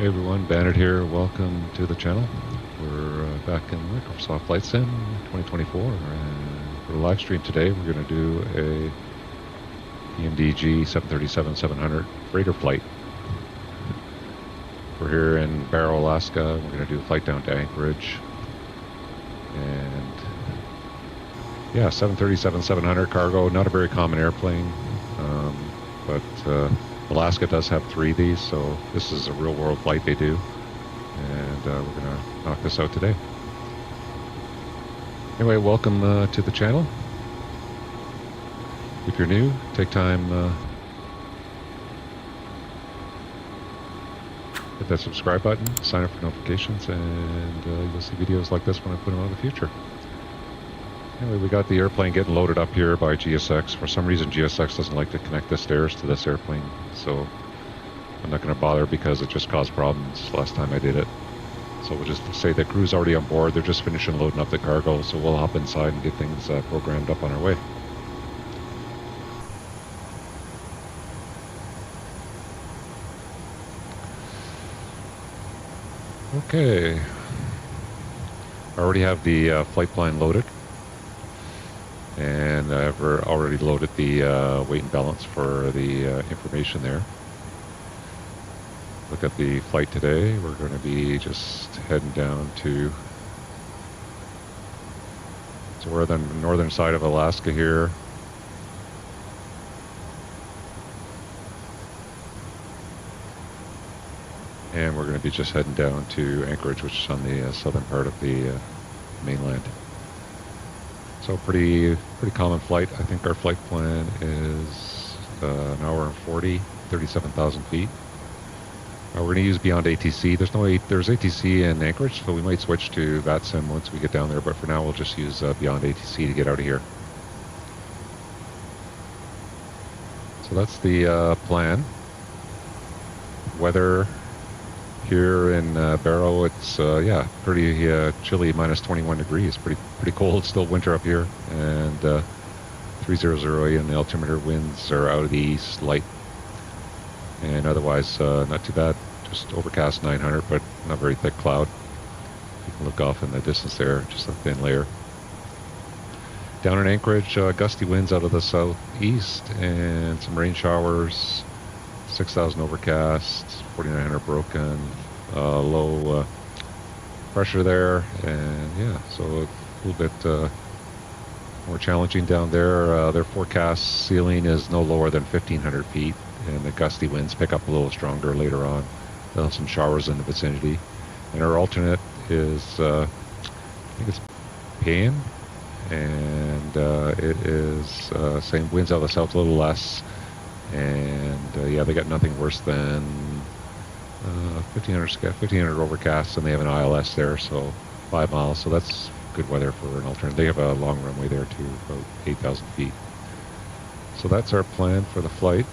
Hey everyone, Bandit here. Welcome to the channel. We're back in Microsoft Flight Sim 2024, and for the live stream today, we're going to do a PMDG 737-700 freighter flight. We're here in Barrow, Alaska. We're going to do a flight down to Anchorage, and yeah, 737-700 cargo. Not a very common airplane, but Alaska does have 3 of these, so this is a real-world flight they do, and we're going to knock this out today. Anyway, welcome to the channel. If you're new, take time, hit that subscribe button, sign up for notifications, and you'll see videos like this when I put them out in the future. Anyway, we got the airplane getting loaded up here by GSX. For some reason, GSX doesn't like to connect the stairs to this airplane, so I'm not going to bother because it just caused problems last time I did it. So we'll just say the crew's already on board. They're just finishing loading up the cargo, so we'll hop inside and get things programmed up on our way. Okay. I already have the flight plan loaded. And I've already loaded the weight and balance for the information there. Look at the flight today. We're going to be just heading down to... So we're on the northern side of Alaska here. And we're going to be just heading down to Anchorage, which is on the southern part of the mainland. So pretty common flight. I think our flight plan is an hour and 40, 37,000 feet. We're going to use Beyond ATC. There's ATC in Anchorage, so we might switch to VATSIM once we get down there. But for now, we'll just use Beyond ATC to get out of here. So that's the plan. Weather here in Barrow, it's pretty chilly, minus 21 degrees. Pretty cold, still winter up here, and 3008 and the altimeter winds are out of the east, light, and otherwise not too bad. Just overcast 900, but not very thick cloud. You can look off in the distance there, just a thin layer. Down in Anchorage, gusty winds out of the southeast and some rain showers. 6,000 overcast, 4,900 broken, low pressure there, and yeah, so a little bit more challenging down there. Their forecast ceiling is no lower than 1,500 feet, and the gusty winds pick up a little stronger later on. They'll have some showers in the vicinity. And our alternate is, I think it's PAN, and it is same winds out of the south, a little less. And yeah, they got nothing worse than 1,500 overcasts, and they have an ILS there, so 5 miles. So that's good weather for an alternate. They have a long runway there too, about 8,000 feet. So that's our plan for the flight.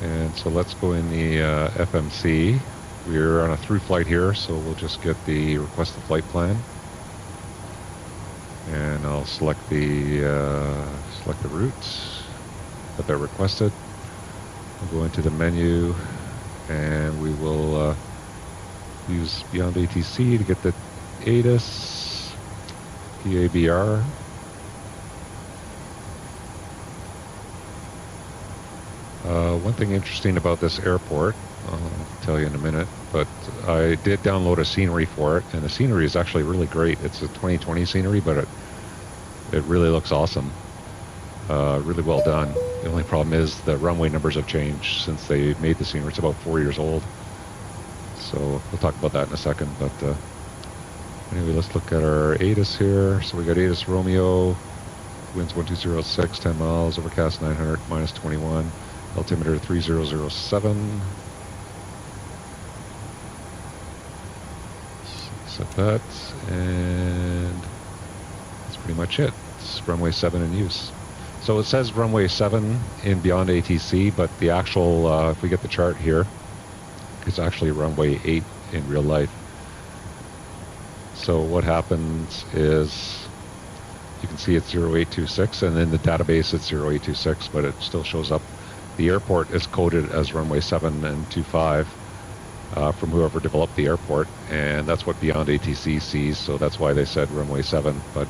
And so let's go in the FMC. We're on a through flight here, so we'll just get the requested flight plan. And I'll select the routes that they're requested. We'll go into the menu, and we will use Beyond ATC to get the ATIS, PABR. One thing interesting about this airport, I'll tell you in a minute, but I did download a scenery for it, and the scenery is actually really great. It's a 2020 scenery, but it really looks awesome. Really well done. The only problem is the runway numbers have changed since they made the scenery. It's about 4 years old. So we'll talk about that in a second. But anyway, let's look at our ATIS here. So we got ATIS Romeo, winds 1206, 10 miles, overcast 900, minus 21, altimeter 3007. Set that, and that's pretty much it. It's runway 7 in use. So it says runway 7 in Beyond ATC, but the actual, if we get the chart here, it's actually runway 8 in real life. So what happens is you can see it's 0826, and in the database it's 0826, but it still shows up the airport is coded as runway 7 and 25 from whoever developed the airport, and that's what Beyond ATC sees, so that's why they said runway 7. But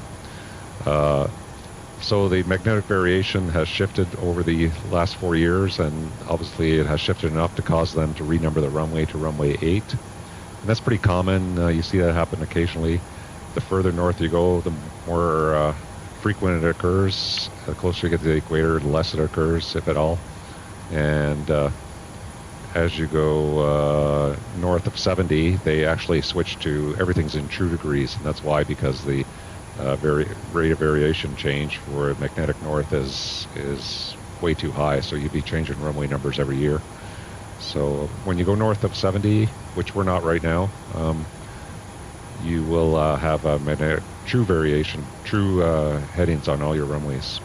so the magnetic variation has shifted over the last 4 years, and obviously it has shifted enough to cause them to renumber the runway to runway 8. And that's pretty common. You see that happen occasionally. The further north you go, the more frequent it occurs. The closer you get to the equator, the less it occurs, if at all. And as you go north of 70, they actually switch to everything's in true degrees, and that's why, because the rate of variation change for magnetic north is way too high, so you'd be changing runway numbers every year. So when you go north of 70, which we're not right now, you will have a magnetic true variation, true headings on all your runways.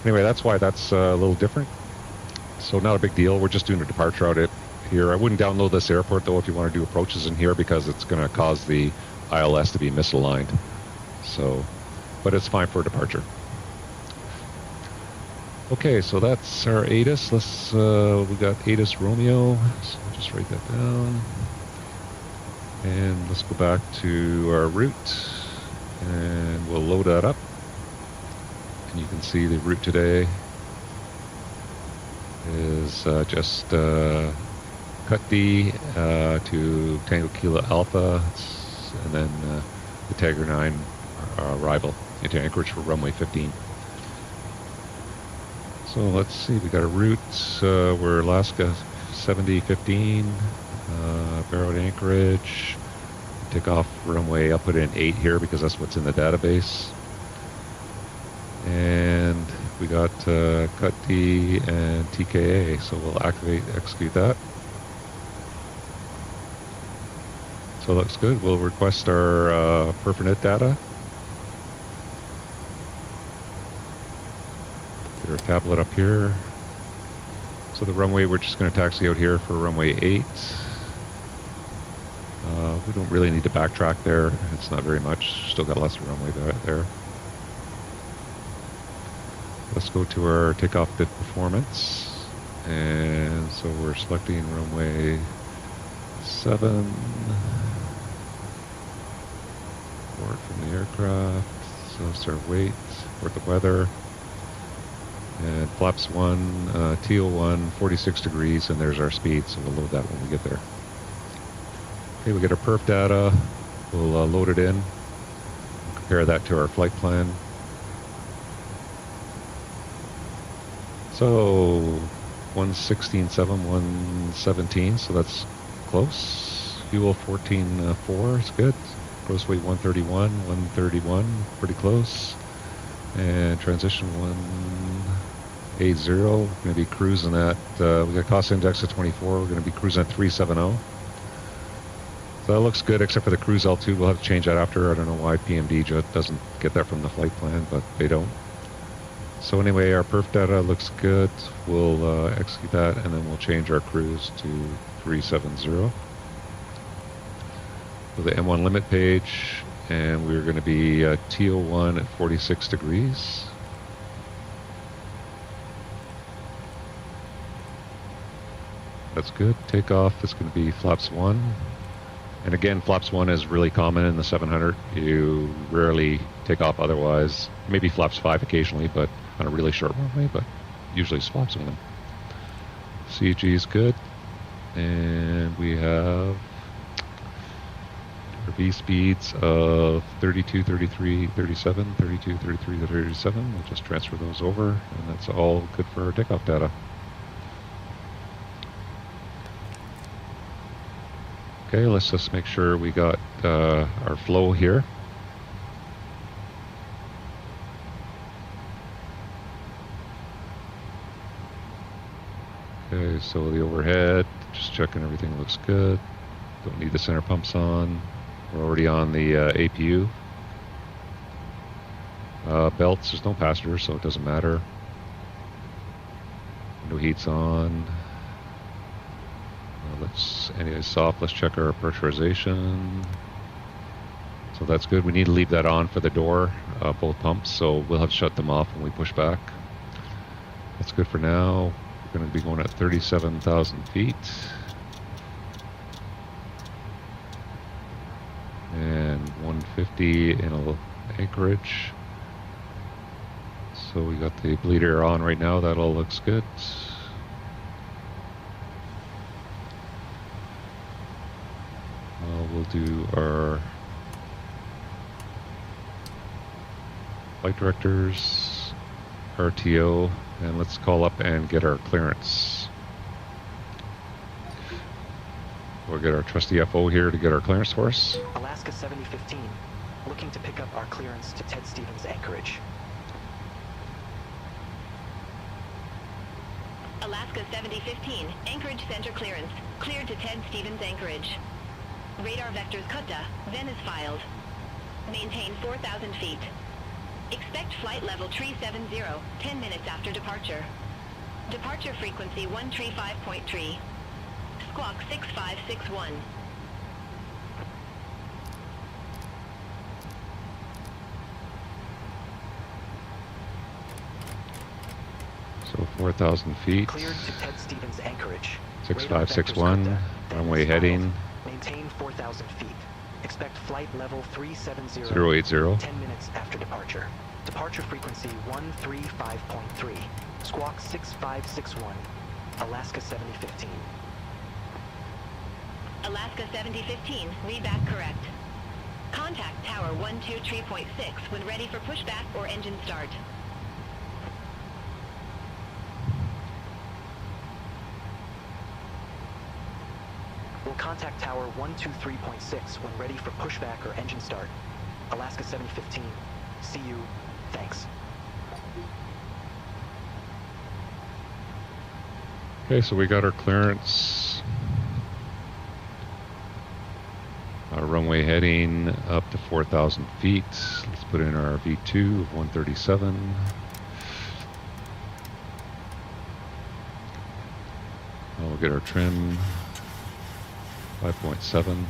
Anyway, that's why that's a little different. So not a big deal. We're just doing a departure out here. I wouldn't download this airport, though, if you want to do approaches in here, because it's going to cause the ILS to be misaligned. So, but it's fine for departure. Okay, so that's our ATIS. We got ATIS Romeo. So I'll just write that down. And let's go back to our route, and we'll load that up. And you can see the route today is just cut D to Tango Kilo Alpha, and then the Tiger 9 arrival into Anchorage for runway 15. So let's see, we got a route, we're Alaska 7015, Barrow to Anchorage, take off runway, I'll put in 8 here because that's what's in the database. And we got cut D and TKA, so we'll execute that. So it looks good. We'll request our perfonet data. Get our tablet up here. So the runway, we're just going to taxi out here for runway 8. We don't really need to backtrack there. It's not very much. Still got lots of runway there. Let's go to our takeoff bid performance. And so we're selecting runway 7. Port from the aircraft. So that's our weight, port the weather. And flaps 1, TL1, 46 degrees, and there's our speed, so we'll load that when we get there. Okay, we get our perf data. We'll load it in. Compare that to our flight plan. So 116.7, 117, so that's close. Fuel 14.4, it's good. Gross weight 131, 131, pretty close. And transition 180, we're going to be cruising at, we got cost index of 24, we're going to be cruising at 370. So that looks good, except for the cruise altitude. We'll have to change that after. I don't know why PMDG doesn't get that from the flight plan, but they don't. So anyway, our perf data looks good. We'll execute that, and then we'll change our cruise to 370. So the M1 limit page, and we're going to be TL1 at 46 degrees. That's good. Takeoff is going to be flaps 1. And again, flaps 1 is really common in the 700. You rarely take off otherwise. Maybe flaps 5 occasionally, but on a really short runway, but usually it's flaps 1. CG is good. And we have our V speeds of 32, 33, 37, 32, 33, 37. We'll just transfer those over, and that's all good for our takeoff data. Okay, let's just make sure we got our flow here. Okay, so the overhead, just checking everything looks good. Don't need the center pumps on. We're already on the APU. Belts, there's no passengers, so it doesn't matter. Window heat's on. Anyway, soft, let's check our pressurization. So that's good. We need to leave that on for the door, both pumps, so we'll have to shut them off when we push back. That's good for now. We're going to be going at 37,000 feet. And 150 in Anchorage. So we got the bleed air on right now. That all looks good. We'll do our flight directors, RTO, and let's call up and get our clearance. We'll get our trusty FO here to get our clearance for us. Alaska 7015, looking to pick up our clearance to Ted Stevens Anchorage. Alaska 7015, Anchorage Center clearance. Cleared to Ted Stevens Anchorage. Radar vectors Kutta, then is filed. Maintain 4,000 feet. Expect flight level 370, 10 minutes after departure. Departure frequency 135.3. Squawk 6561. So 4,000 feet. Cleared to Ted Stevens Anchorage. 6561, runway heading. Maintain 4,000 feet. Expect flight level 370. 080. 10 minutes after departure. Departure frequency 135.3. Squawk 6561. Alaska 7015. Alaska 7015, read back correct. Contact Tower 123.6 when ready for pushback or engine start. We'll contact Tower 123.6 when ready for pushback or engine start. Alaska 7015. See you. Thanks. Okay, so we got our clearance. Our runway heading up to 4,000 feet. Let's put in our V2 of 137. We'll get our trim 5.7.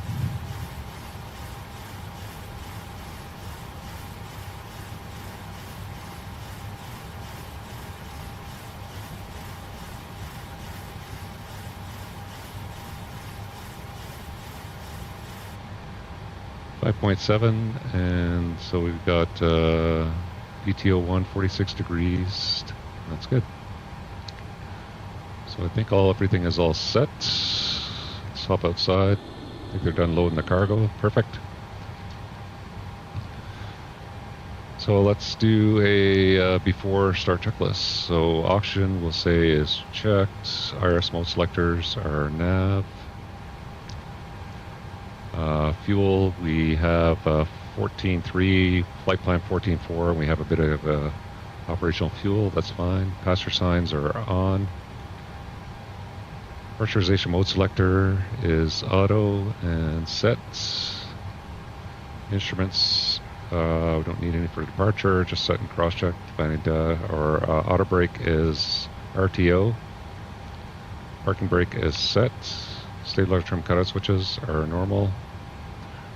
And so we've got PTO 1 46 degrees. That's good. So I think everything is all set. Let's hop outside. I think they're done loading the cargo. Perfect. So let's do a before start checklist. So oxygen we'll say is checked. IRS mode selectors are nav. Fuel, we have 14.3, flight plan 14.4, and we have a bit of operational fuel, that's fine. Passenger signs are on. Pressurization mode selector is auto and set. Instruments, we don't need any for departure, just set and cross-check. Our auto brake is RTO. Parking brake is set. Stabilizer trim cutout switches are normal.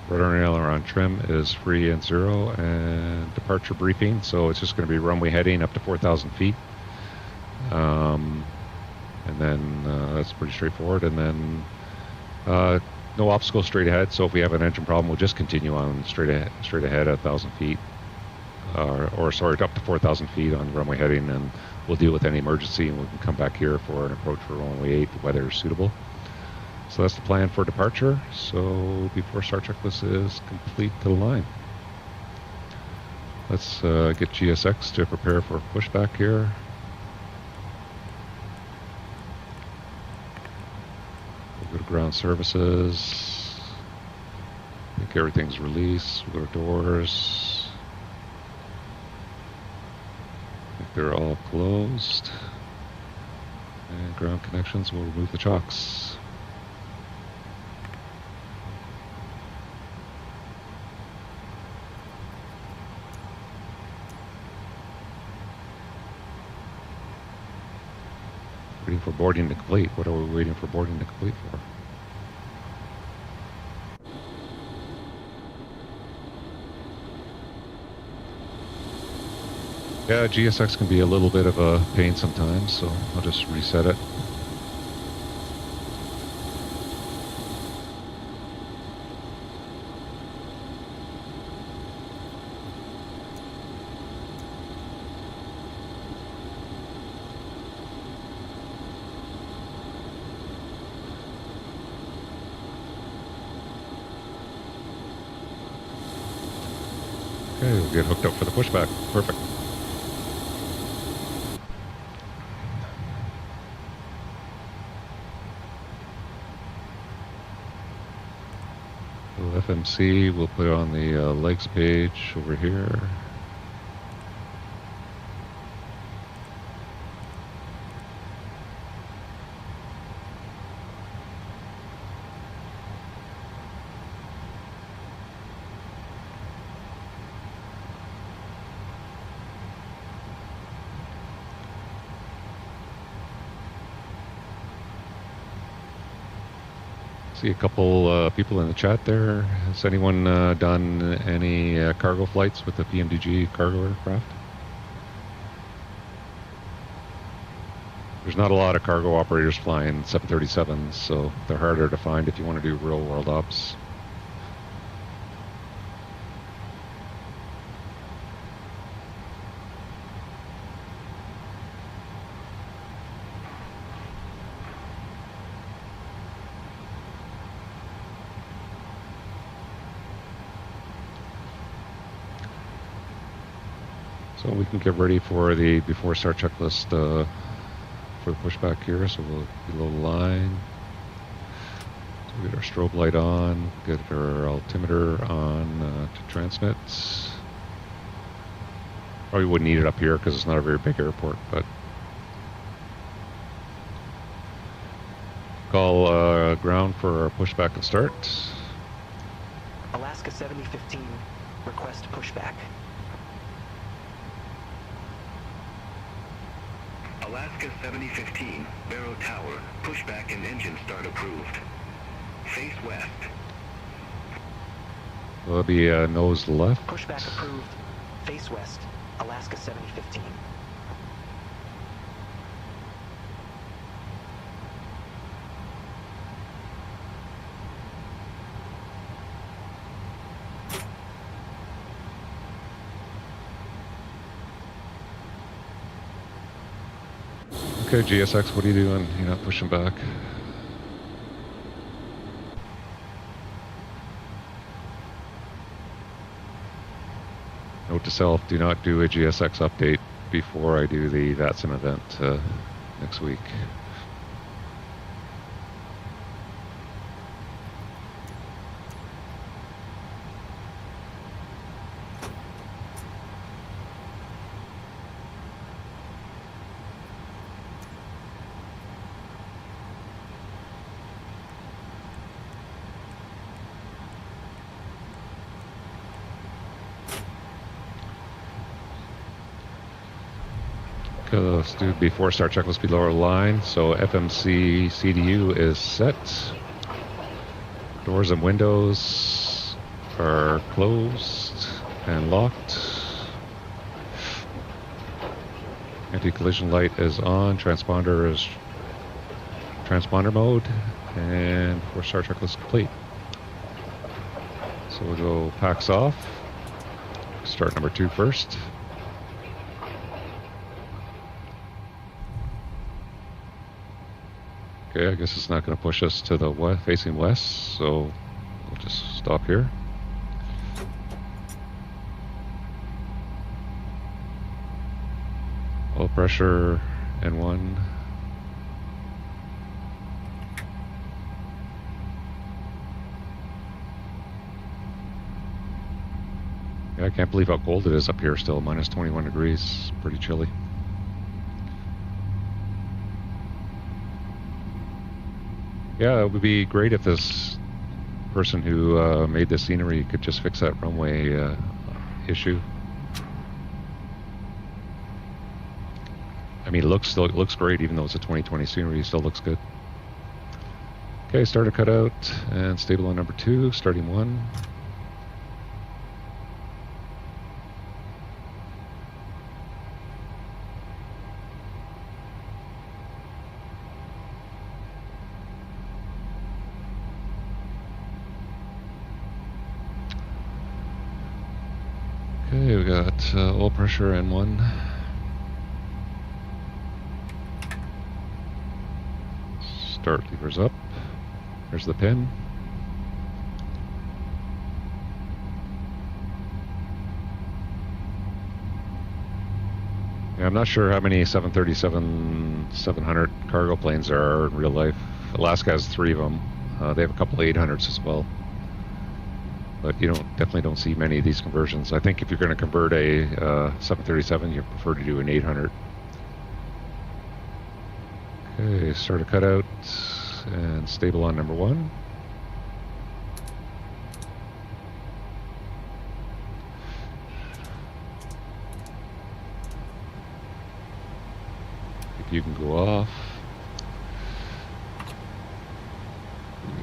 Rudder and aileron trim is free and 0, and departure briefing, so it's just going to be runway heading up to 4,000 feet. And then that's pretty straightforward. And then no obstacles straight ahead, so if we have an engine problem, we'll just continue on straight ahead at 1,000 feet. Or sorry, up to 4,000 feet on runway heading, and we'll deal with any emergency, and we can come back here for an approach for runway 8 if the weather is suitable. So that's the plan for departure. So before start checklist is complete to the line. Let's get GSX to prepare for pushback here. We'll go to ground services. I think everything's released. We'll go to doors. I think they're all closed. And ground connections, we'll remove the chocks. Waiting for boarding to complete. What are we waiting for boarding to complete for? Yeah, GSX can be a little bit of a pain sometimes, so I'll just reset it. Okay, we'll get hooked up for the pushback. Perfect. So FMC, we'll put on the legs page over here. See a couple people in the chat there. Has anyone done any cargo flights with the PMDG cargo aircraft? There's not a lot of cargo operators flying 737s, so they're harder to find if you want to do real world ops. So we can get ready for the before start checklist for the pushback here. So we'll below the line. So we get our strobe light on, get our altimeter on to transmit. Probably wouldn't need it up here because it's not a very big airport, but call ground for our pushback and start. Alaska 7015, request pushback. Alaska 7015, Barrow Tower, pushback and engine start approved. Face west. Will it be nose left? Pushback approved. Face west, Alaska 7015. Okay, GSX, what are you doing? You're not pushing back. Note to self, do not do a GSX update before I do the VATSIM event next week. Let's do before start checklist below our line. So FMC CDU is set. Doors and windows are closed and locked. Anti-collision light is on. Transponder is transponder mode. And before start checklist complete. So we'll go PACs off. Start number 2 first. Okay, I guess it's not going to push us to the west, facing west, so we'll just stop here. Oil pressure N1. Yeah, I can't believe how cold it is up here still, minus 21 degrees, pretty chilly. Yeah, it would be great if this person who made the scenery could just fix that runway issue. I mean, it looks great, even though it's a 2020 scenery, it still looks good. Okay, starter cutout and stable on number 2, starting 1. Okay, we got oil pressure N1. Start levers up. There's the pin. Yeah, I'm not sure how many 737-700 cargo planes there are in real life. Alaska has 3 of them. They have a couple of 800s as well. But you definitely don't see many of these conversions. I think if you're going to convert a 737, you prefer to do an 800. Okay, start a cutout and stable on number 1. If you can go off.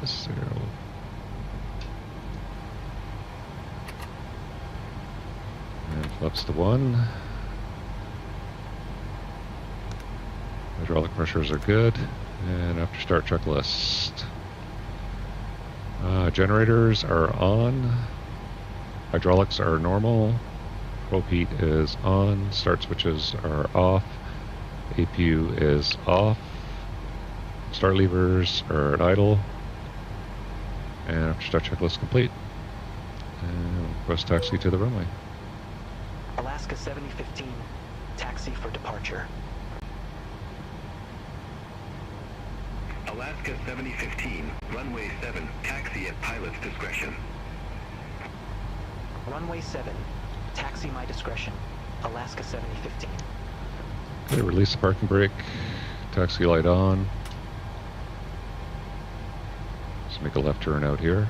Yes, there. And flaps to 1. Hydraulic pressures are good. And after start checklist. Generators are on. Hydraulics are normal. Probe heat is on. Start switches are off. APU is off. Start levers are at idle. And after start checklist complete. And request taxi to the runway. Alaska 7015, taxi for departure. Alaska 7015, runway 7, taxi at pilot's discretion. Runway 7, taxi my discretion. Alaska 7015. Okay, release the parking brake. Taxi light on. Let's make a left turn out here.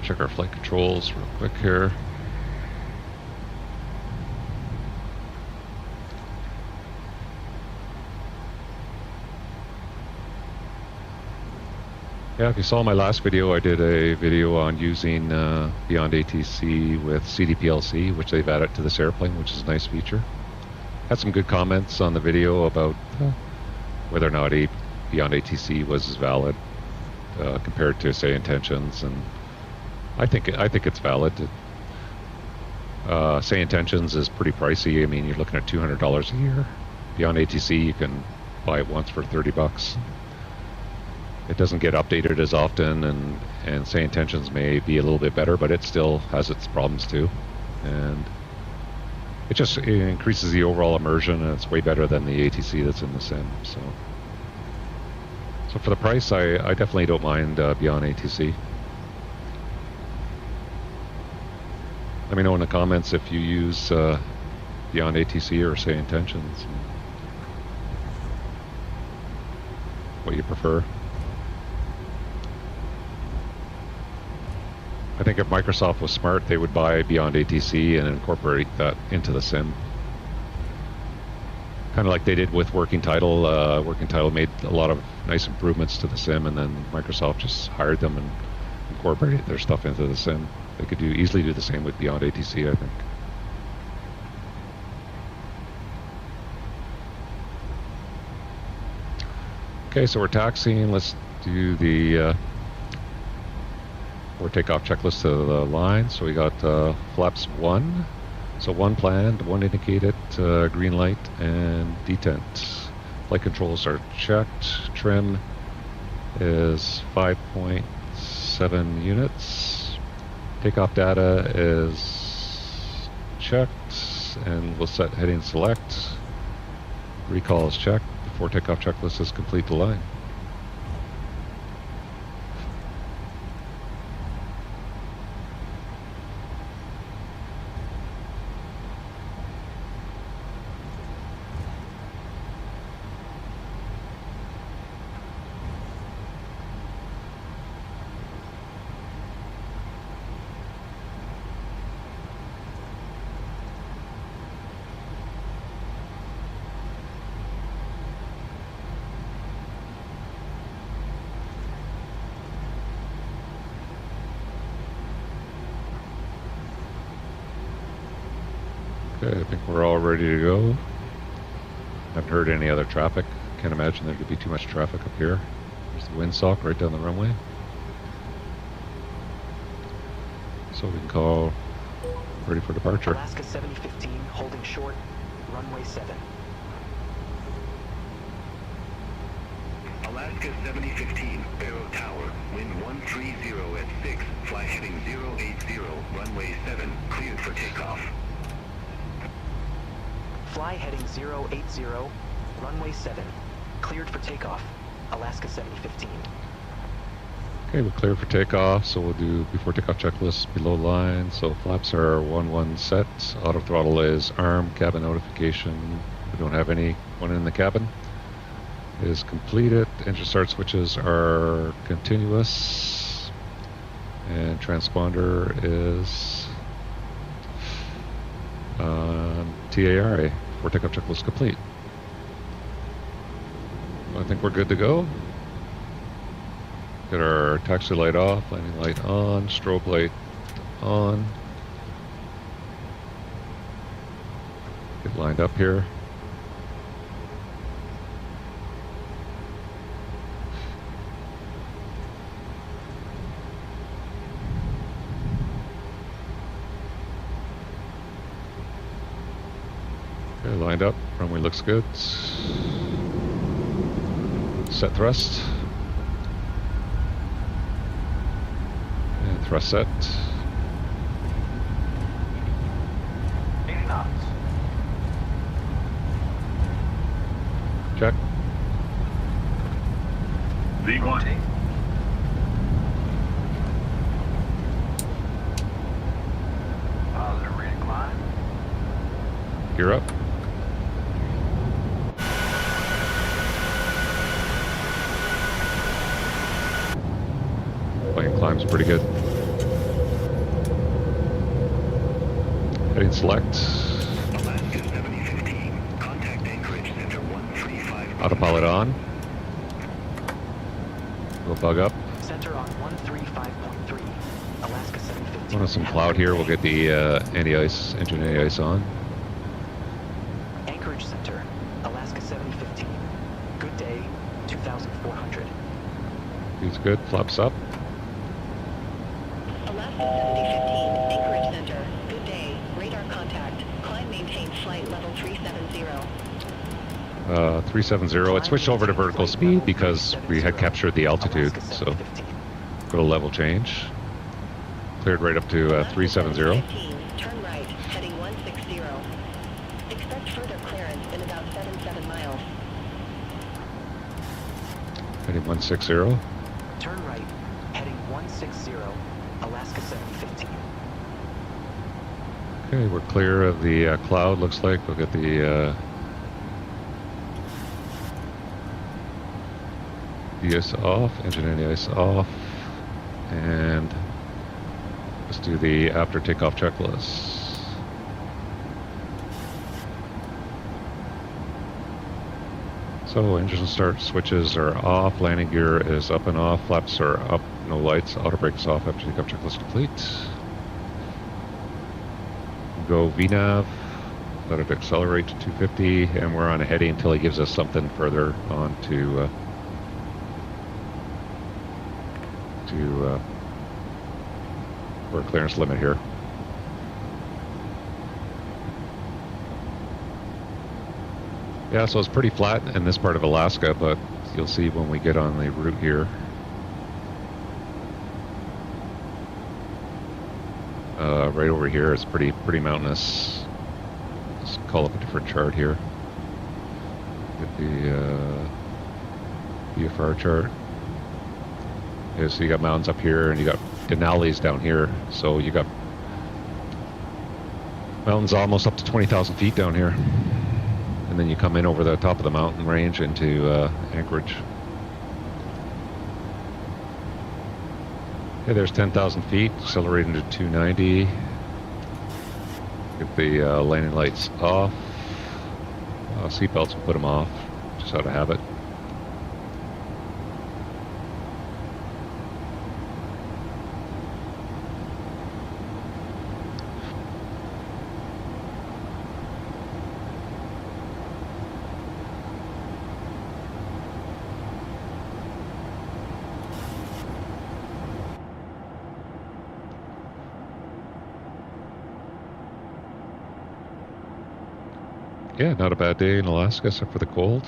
Check our flight controls real quick here. Yeah, if you saw my last video, I did a video on using Beyond ATC with CDPLC, which they've added to this airplane, which is a nice feature. Had some good comments on the video about whether or not Beyond ATC was as valid compared to, say, intentions, and I think it's valid. Say intentions is pretty pricey. I mean, you're looking at $200 a year. Beyond ATC, you can buy it once for $30. It doesn't get updated as often, and say intentions may be a little bit better, but it still has its problems too. And it increases the overall immersion, and it's way better than the ATC that's in the sim. So for the price, I definitely don't mind Beyond ATC. Let me know in the comments if you use Beyond ATC or say intentions. What you prefer. I think if Microsoft was smart, they would buy Beyond ATC and incorporate that into the sim. Kind of like they did with Working Title. Working Title made a lot of nice improvements to the sim, and then Microsoft just hired them and incorporated their stuff into the sim. They could easily do the same with Beyond ATC, I think. Okay, so we're taxiing. Let's do the or takeoff checklist to the line. So we got flaps 1. So 1 planned, 1 indicated, green light, and detent. Flight controls are checked. Trim is 5.7 units. Takeoff data is checked, and we'll set heading select. Recall is checked. Before takeoff checklist is complete the line. Okay, I think we're all ready to go. Haven't heard any other traffic. Can't imagine there could be too much traffic up here. There's the windsock right down the runway. So we can call ready for departure. Alaska 7015, holding short, runway 7. Alaska 7015, Barrow Tower, wind 130 at 6, fly heading 080, runway 7, cleared for takeoff. Fly heading 080, runway 7, cleared for takeoff, Alaska 7015. Okay, we're clear for takeoff, so we'll do before takeoff checklist below line. So flaps are 1-1 set, auto throttle is arm, cabin notification. We don't have anyone in the cabin. Is completed. Engine start switches are continuous, and transponder is TARA. Before takeoff checklist complete. I think we're good to go. Get our taxi light off, landing light on, strobe light on. Get lined up here. Okay, lined up. Runway looks good. Set thrust. And thrust set. 80 knots. Check. V1. Positive rate of climb. Gear up. Plane climbs pretty good. Heading select. Alaska 7015, contact Anchorage Center 135. Autopilot on. We'll bug up. Center on 135.3, Alaska 715. Want some cloud here, we'll get the anti-ice, engine anti-ice on. Anchorage Center, Alaska 715. Good day, 2,400. He's good, flaps up. Alaska 7015, Anchorage Center. Good day. Radar contact. Climb maintain flight level 370. 370, it switched over to vertical speed because we had captured the altitude, Alaska so 715. go to level change. Cleared right up to 370. 715, turn right, heading 160. Expect further clearance in about 77 miles. Heading 160. Turn right, heading 160, Alaska 715. Okay, we're clear of the cloud, looks like. We'll get the ice off, engine anti-ice off, and let's do the after takeoff checklist. So engine start switches are off, landing gear is up and off, flaps are up, no lights, auto brakes off after takeoff checklist complete. Go VNAV, let it accelerate to 250, and we're on a heading until he gives us something further on to for a clearance limit here. Yeah, so it's pretty flat in this part of Alaska, but you'll see when we get on the route here. Right over here is pretty mountainous. Let's call up a different chart here. Get the VFR chart. Yeah, so you got mountains up here, and you got Denali's down here. So you got mountains almost up to 20,000 feet down here, and then you come in over the top of the mountain range into Anchorage. Okay, there's 10,000 feet, accelerating to 290. Get the landing lights off. Seatbelts, will put them off, just out of habit. Yeah, not a bad day in Alaska, except for the cold.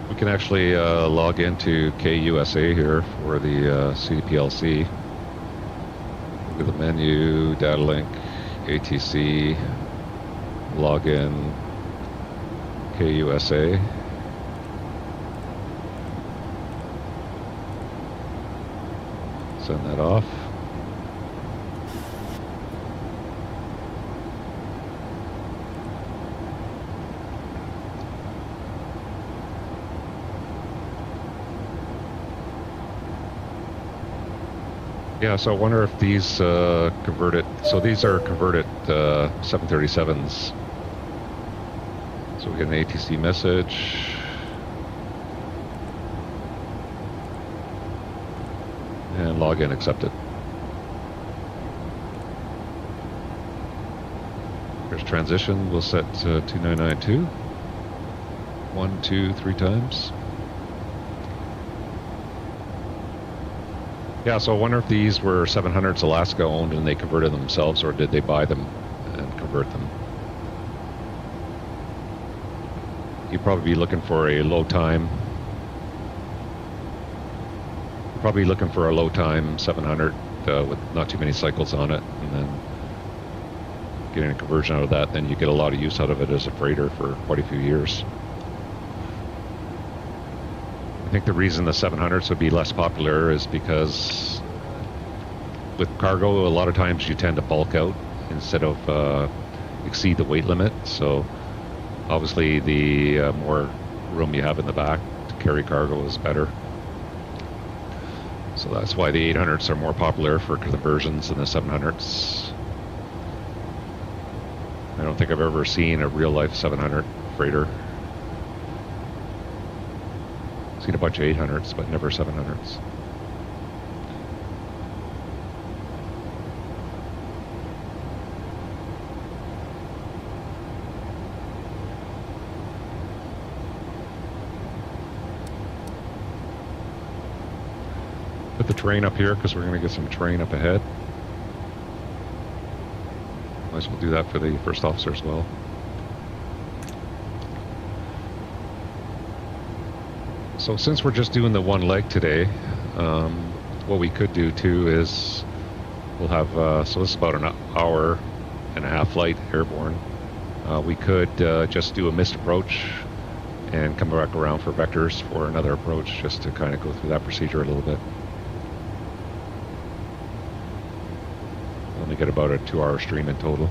We can actually log into KUSA here for the CPLC. Look at the menu, data link, ATC, login, KUSA. Send that off. Yeah, so I wonder if these converted, so these are converted 737s. So we get an ATC message. And login accepted. There's transition, we'll set 2992. 1, 2, 3 times. Yeah, so I wonder if these were 700s Alaska owned and they converted themselves, or did they buy them and convert them? You'd probably be looking for a low time. Probably looking for a low time 700 with not too many cycles on it, and then getting a conversion out of that. Then you get a lot of use out of it as a freighter for quite a few years. I think the reason the 700s would be less popular is because with cargo, a lot of times you tend to bulk out instead of exceed the weight limit. So obviously the more room you have in the back to carry cargo is better. So that's why the 800s are more popular for conversions than the 700s. I don't think I've ever seen a real life 700 freighter. Seen a bunch of 800s, but never 700s. Put the terrain up here because we're going to get some terrain up ahead. Might as well do that for the first officer as well. So since we're just doing the one leg today, what we could do too is we'll have, so this is about an hour and a half flight airborne. We could just do a missed approach and come back around for vectors for another approach, just to kind of go through that procedure a little bit. Only get about a 2-hour stream in total.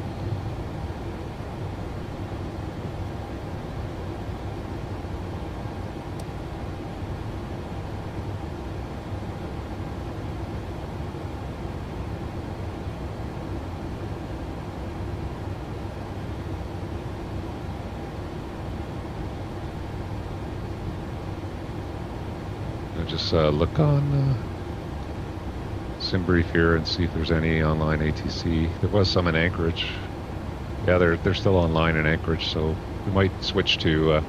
Just look on SimBrief here and see if there's any online ATC. There was some in Anchorage. Yeah, they're still online in Anchorage, so we might switch to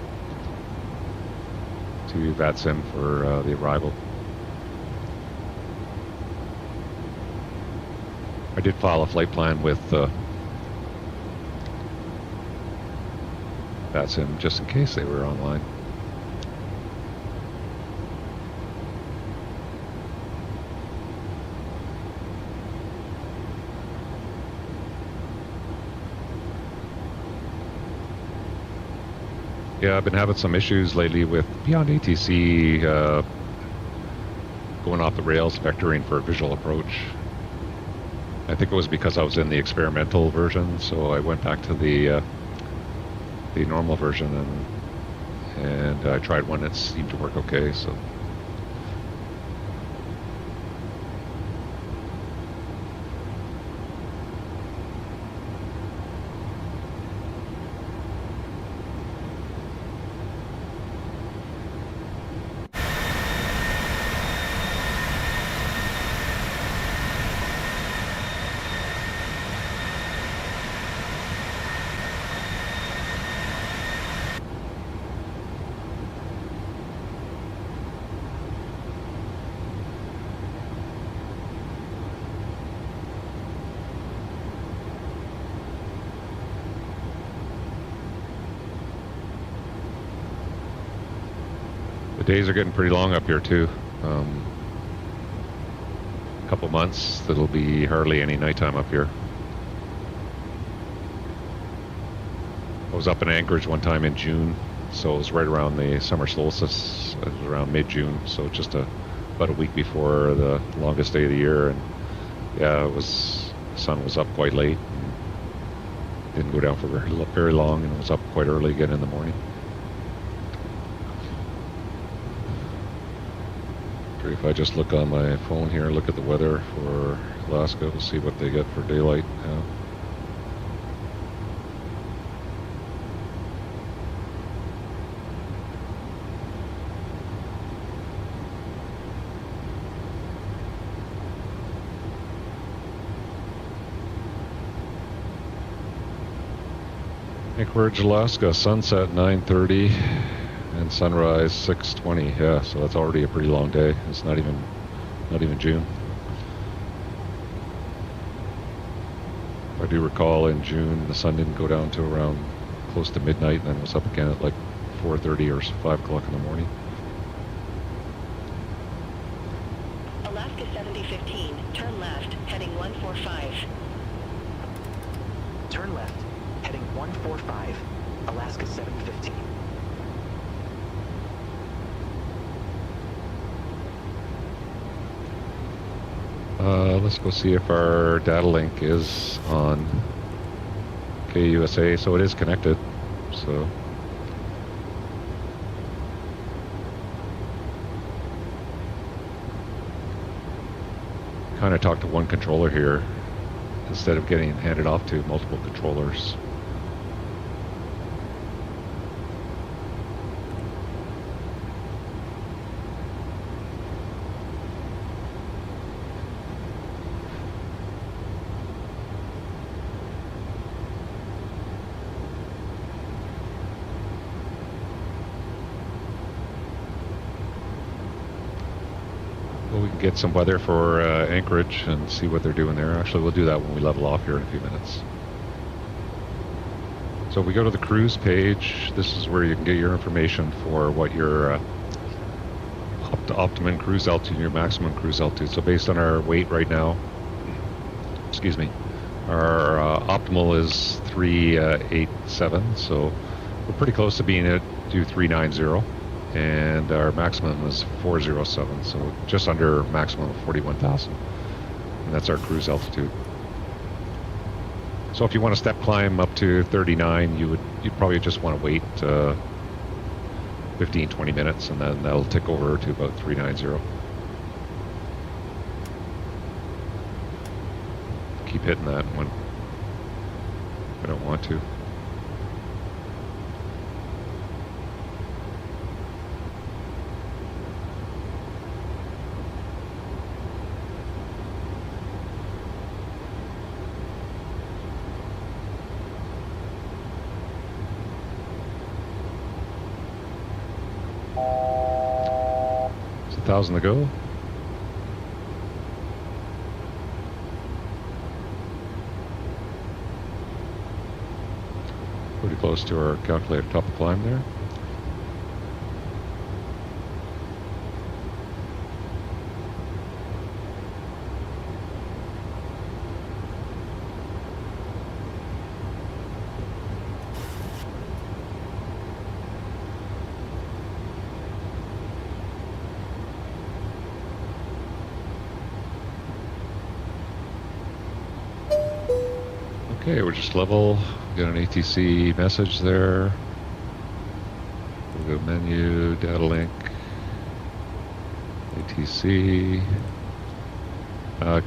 VATSIM for the arrival. I did file a flight plan with VATSIM just in case they were online. Yeah, I've been having some issues lately with Beyond ATC going off the rails, vectoring for a visual approach. I think it was because I was in the experimental version, so I went back to the normal version, and I tried one that seemed to work okay. So. The days are getting pretty long up here too. Couple months, there'll be hardly any nighttime up here. I was up in Anchorage one time in June, so it was right around the summer solstice. It was around mid-June, so just about a week before the longest day of the year. And yeah, the sun was up quite late. Didn't go down for very long, and it was up quite early again in the morning. If I just look on my phone here, look at the weather for Alaska, we'll see what they get for daylight now. Anchorage, Alaska, sunset 9:30. And sunrise 6:20. Yeah, so that's already a pretty long day. It's not even June. I do recall in June the sun didn't go down to around close to midnight, and then it was up again at like 4:30 or 5 o'clock in the morning. Alaska 7015, turn left, heading 145. Turn left, heading 145, Alaska 7015. Let's go see if our data link is on KUSA. So it is connected. So kind of talk to one controller here instead of getting handed off to multiple controllers. We can get some weather for Anchorage and see what they're doing there. Actually, we'll do that when we level off here in a few minutes. So if we go to the cruise page, this is where you can get your information for what your optimum cruise altitude and your maximum cruise altitude. So based on our weight right now, excuse me, our optimal is 387, so we're pretty close to being at 390. And our maximum is 407, so just under maximum of 41,000, and that's our cruise altitude. So if you want to step climb up to 39, you'd probably just want to wait 15-20 minutes, and then that'll tick over to about 390. Keep hitting that when I don't want to. It's 1,000 to go. Pretty close to our calculated top of climb there. Okay, we're just level. Got an ATC message there. We'll go menu, data link, ATC,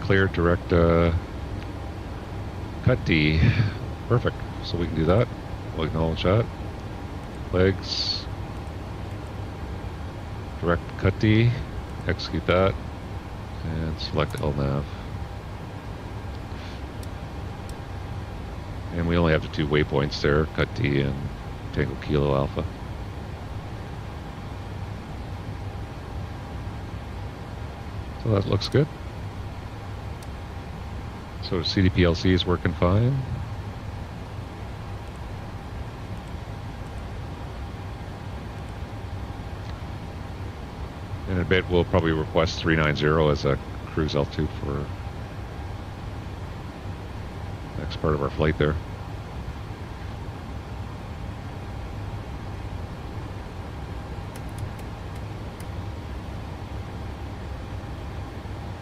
clear direct cut D. Perfect. So we can do that. We'll acknowledge that. Legs, direct cut D, execute that, and select LNAV. And we only have the 2 waypoints there, cut D and Tango Kilo Alpha. So that looks good. So CDPLC is working fine. In a bit, we'll probably request 390 as a cruise altitude for next part of our flight there.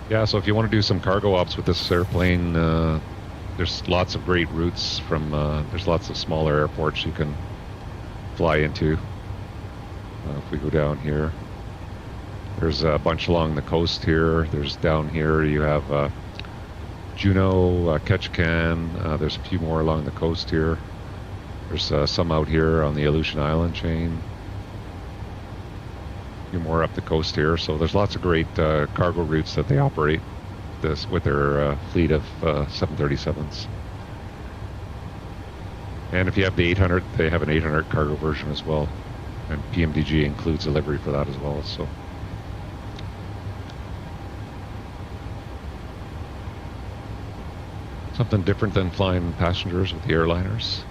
Yeah, so if you want to do some cargo ops with this airplane, there's lots of great routes from, there's lots of smaller airports you can fly into. If we go down here, there's a bunch along the coast here. There's down here, you have Juneau, Ketchikan. There's a few more along the coast here. There's some out here on the Aleutian Island chain. A few more up the coast here. So there's lots of great cargo routes that they operate this with their fleet of 737s. And if you have the 800, they have an 800 cargo version as well. And PMDG includes delivery for that as well. So. Something different than flying passengers with the airliners.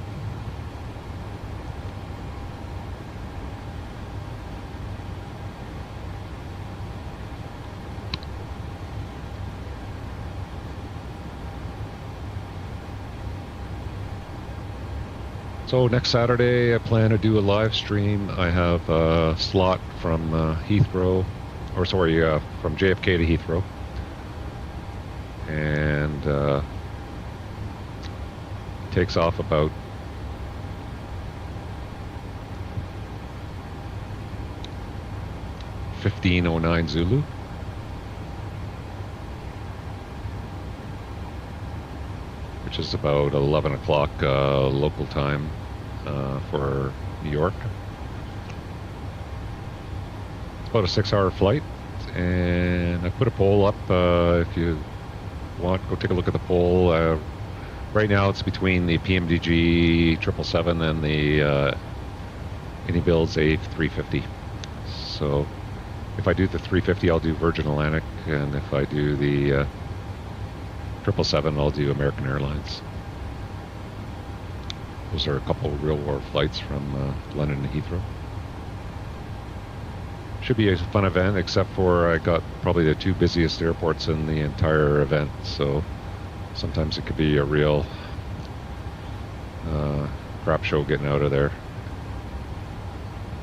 So next Saturday I plan to do a live stream. I have a slot from Heathrow, or sorry, from JFK to Heathrow. And takes off about 15:09 Zulu. Which is about 11 o'clock local time for New York. It's about a 6-hour flight, and I put a poll up. If you want, go take a look at the poll. Right now it's between the PMDG 777 and the Anybuilds A350. So if I do the 350, I'll do Virgin Atlantic, and if I do the 777, I'll do American Airlines. Those are a couple real war flights from London to Heathrow. Should be a fun event, except for I got probably the 2 busiest airports in the entire event, so sometimes it could be a real crap show getting out of there.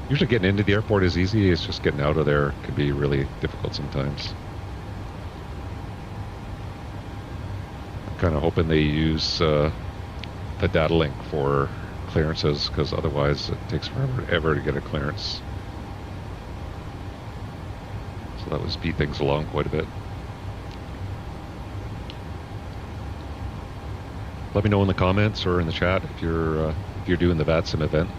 Usually getting into the airport is easy, it's just getting out of there can be really difficult sometimes. I'm kind of hoping they use the data link for clearances, because otherwise it takes forever to get a clearance. So that would speed things along quite a bit. Let me know in the comments or in the chat if you're doing the VATSIM event.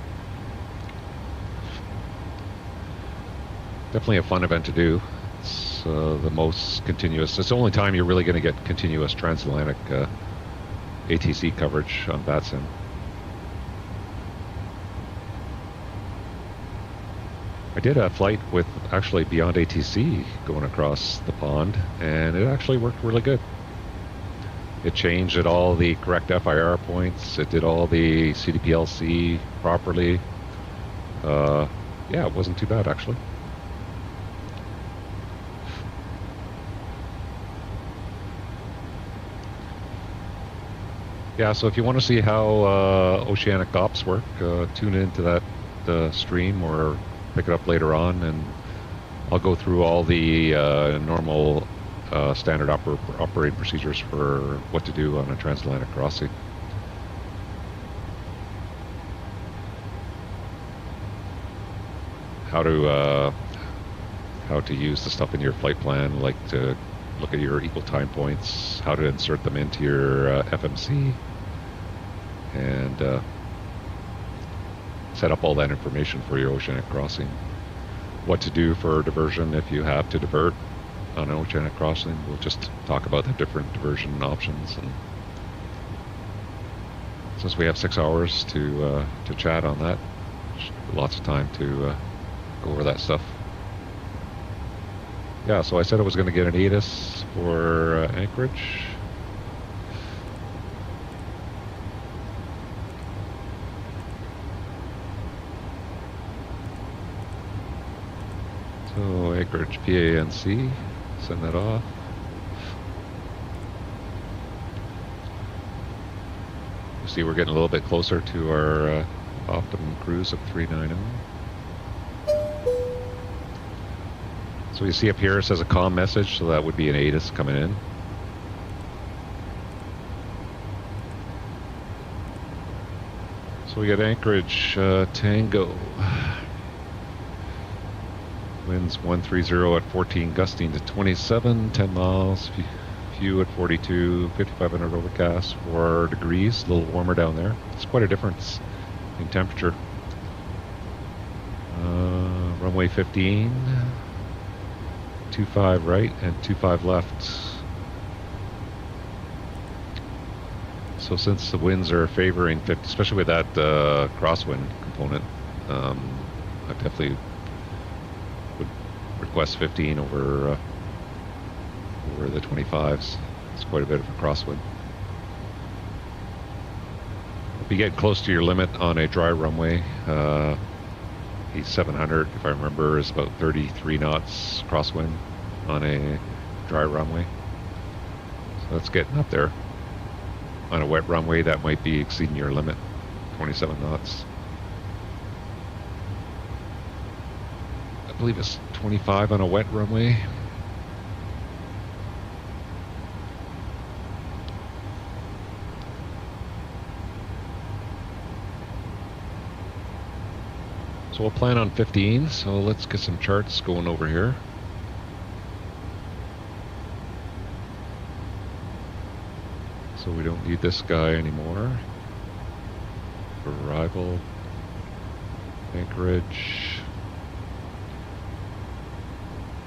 Definitely a fun event to do. It's the most continuous. It's the only time you're really going to get continuous transatlantic ATC coverage on VATSIM. I did a flight with actually Beyond ATC going across the pond, and it actually worked really good. It changed at all the correct FIR points. It did all the CDPLC properly. Yeah, it wasn't too bad actually. Yeah, so if you want to see how oceanic ops work, tune into that stream or pick it up later on, and I'll go through all the normal standard operating procedures for what to do on a transatlantic crossing. How to use the stuff in your flight plan, like to look at your equal time points, how to insert them into your FMC, and set up all that information for your oceanic crossing. What to do for diversion if you have to divert on an oceanic crossing. We'll just talk about the different diversion options. And since we have 6 hours to chat on that, lots of time to go over that stuff. Yeah, so I said I was going to get an ATIS for Anchorage. So So Anchorage PANC, send that off. You see we're getting a little bit closer to our optimum cruise of 390. So you see up here it says a comm message, so that would be an ATIS coming in. So we got Anchorage Tango. Winds 130 at 14, gusting to 27, 10 miles. Few at 42, 5,500 overcast, 4 degrees, a little warmer down there. It's quite a difference in temperature. Runway 15, 25 right and 25 left. So since the winds are favoring 50, especially with that crosswind component, I definitely would request 15 over the 25s. It's quite a bit of a crosswind. If you get close to your limit on a dry runway, the 700, if I remember, is about 33 knots crosswind on a dry runway. So that's getting up there. On a wet runway, that might be exceeding your limit, 27 knots. I believe it's 25 on a wet runway. So we'll plan on 15, so let's get some charts going over here. So we don't need this guy anymore. Arrival, Anchorage,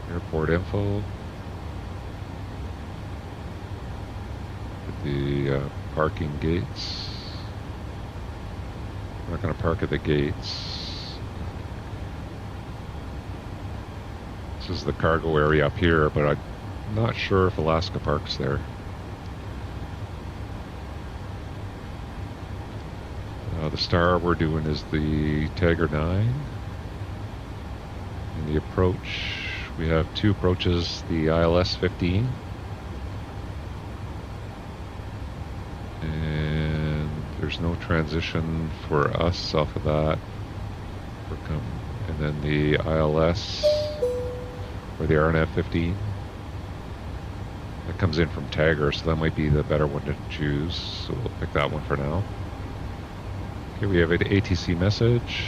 airport info, the parking gates. I'm not going to park at the gates. This is the cargo area up here, but I'm not sure if Alaska parks there. The star we're doing is the Tiger 9. And the approach, we have 2 approaches, the ILS 15. And there's no transition for us off of that. And then the ILS, or the RNF 15. That comes in from Tagger, so that might be the better one to choose. So we'll pick that one for now. Okay, we have an ATC message.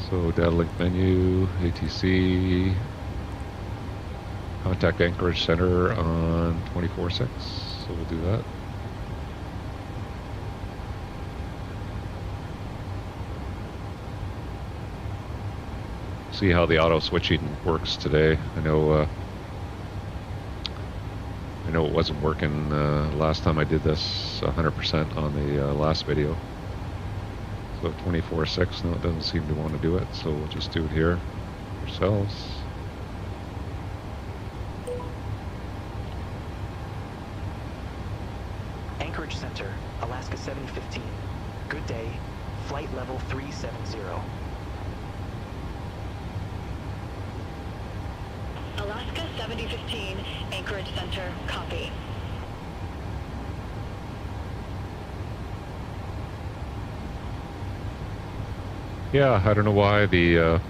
So data link menu, ATC. Contact Anchorage Center on 24/6. So we'll do that. See how the auto switching works today. I know it wasn't working last time I did this 100% on the last video. So 24/6, no, it doesn't seem to want to do it, so we'll just do it here ourselves. Anchorage Center, Alaska 7015. Good day. Flight level 370. Alaska 7015, Anchorage Center, copy. Yeah, I don't know why the it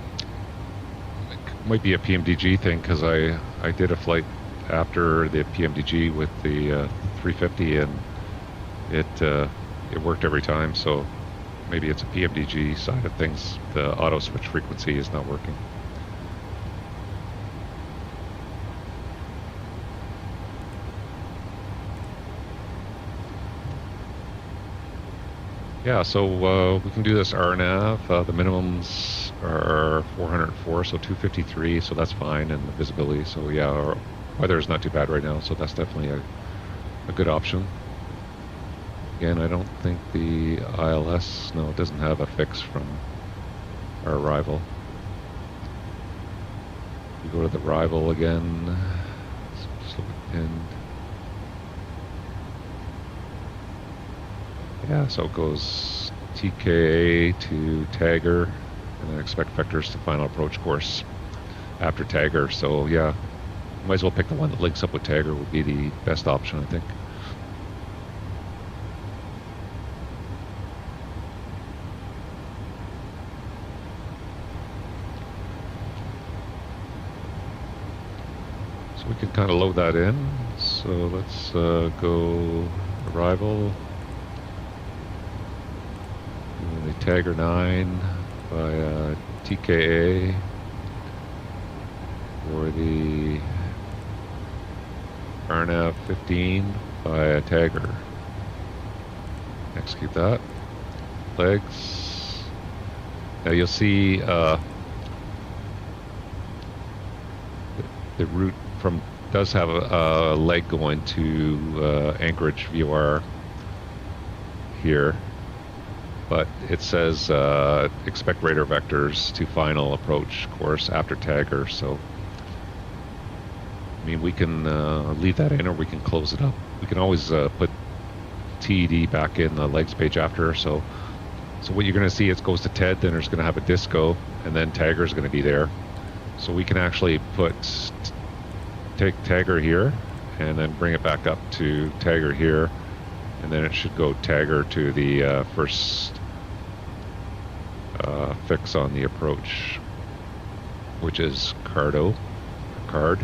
might be a PMDG thing, because I did a flight after the PMDG with the 350 and it worked every time, so maybe it's a PMDG side of things. The auto switch frequency is not working. Yeah, so we can do this RNAV. The minimums are 404, so 253, so that's fine, and the visibility. So yeah, our weather is not too bad right now, so that's definitely a good option. Again, I don't think the ILS, no, it doesn't have a fix from our arrival. You go to the arrival again, just look at pinned. Yeah, so it goes TKA to Tagger, and then expect vectors to final approach course after Tagger. So yeah, might as well pick the one that links up with Tagger would be the best option, I think. So we can kind of load that in. So let's go arrival. The Tagger 9 by TKA for the RNAV 15 by a Tagger. Execute that. Legs. Now you'll see the route from does have a leg going to Anchorage VOR here, but it says expect radar vectors to final approach course after Tagger. So I mean, we can leave that in, or we can close it up. We can always put TED back in the legs page after. So what you're going to see, it goes to TED, then there's going to have a disco, and then Tagger is going to be there. So we can actually take Tagger here, and then bring it back up to Tagger here, and then it should go Tagger to the first fix on the approach, which is card.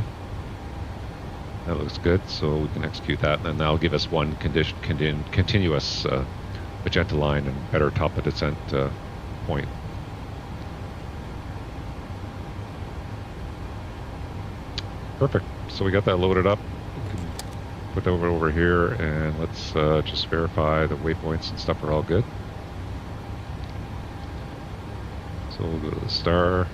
That looks good, so we can execute that, and then that'll give us one continuous magenta line and better top of descent point. Perfect. So we got that loaded up. We can put that over here, and let's just verify the waypoints and stuff are all good. So we'll go to the star.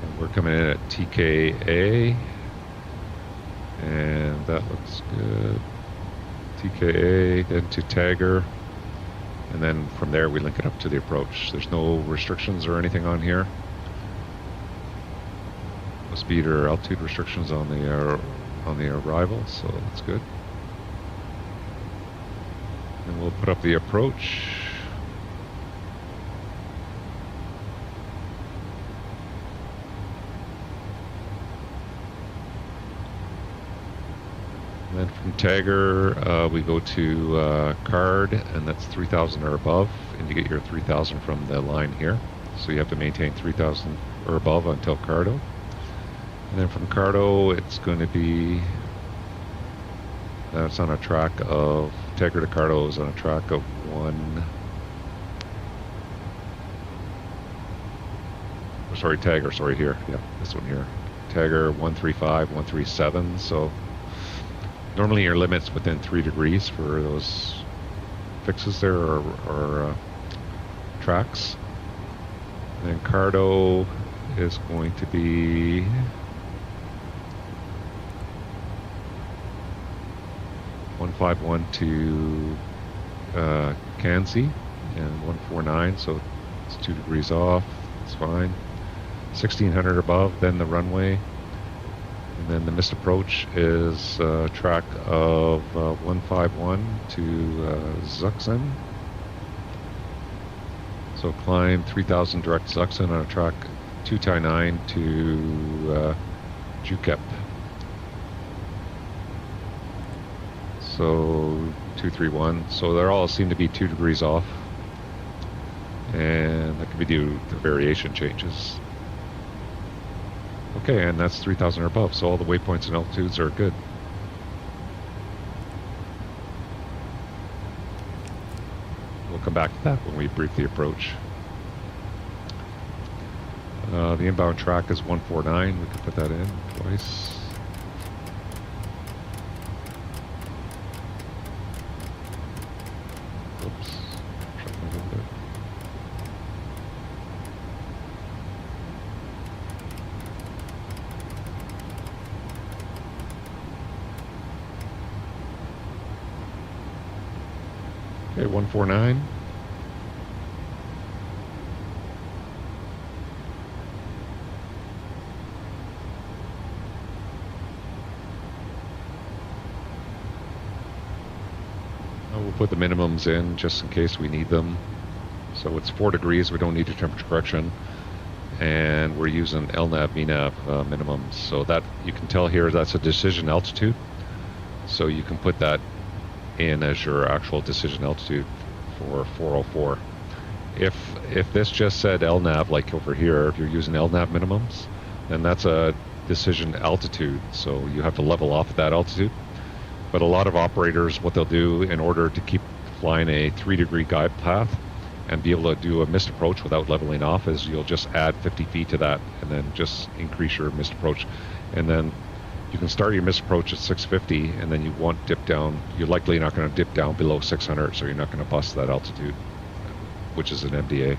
And we're coming in at TKA, and that looks good. TKA, then to Tagger. And then from there we link it up to the approach. There's no restrictions or anything on here. No speed or altitude restrictions on the arrival, so that's good. And we'll put up the approach. And then from Tagger, we go to card, and that's 3,000 or above, and you get your 3,000 from the line here. So you have to maintain 3,000 or above until Cardo. And then from Cardo, it's going to be, that's on a track of, Tagger to Cardo is on a track of Tagger, here. Yeah, this one here. Tagger 135, 137, so normally your limit's within 3 degrees for those fixes there, or tracks. And then Cardo is going to be (151) to Kansi, and 149, so it's 2 degrees off. It's fine. 1,600 above, then the runway. And then the missed approach is track of 151 to Zuxen. So climb 3,000 direct Zuxen on a track 229 to Utqiagvik. So 231. So they all seem to be 2 degrees off, and that could be due to variation changes. Okay, and that's 3,000 or above, so all the waypoints and altitudes are good. We'll come back to that when we brief the approach. The inbound track is 149. We could put that in twice. Oops. Shuffle a little bit. Okay, 149. We'll put the minimums in just in case we need them. So it's 4 degrees, we don't need a temperature correction. And we're using LNAV, VNAV minimums. So that, you can tell here, that's a decision altitude. So you can put that in as your actual decision altitude for 404. If this just said LNAV, like over here, if you're using LNAV minimums, then that's a decision altitude. So you have to level off at that altitude. But a lot of operators, what they'll do in order to keep flying a 3-degree guide path and be able to do a missed approach without leveling off, is you'll just add 50 feet to that and then just increase your missed approach. And then you can start your missed approach at 650, and then you won't dip down. You're likely not going to dip down below 600, so you're not going to bust that altitude, which is an MDA.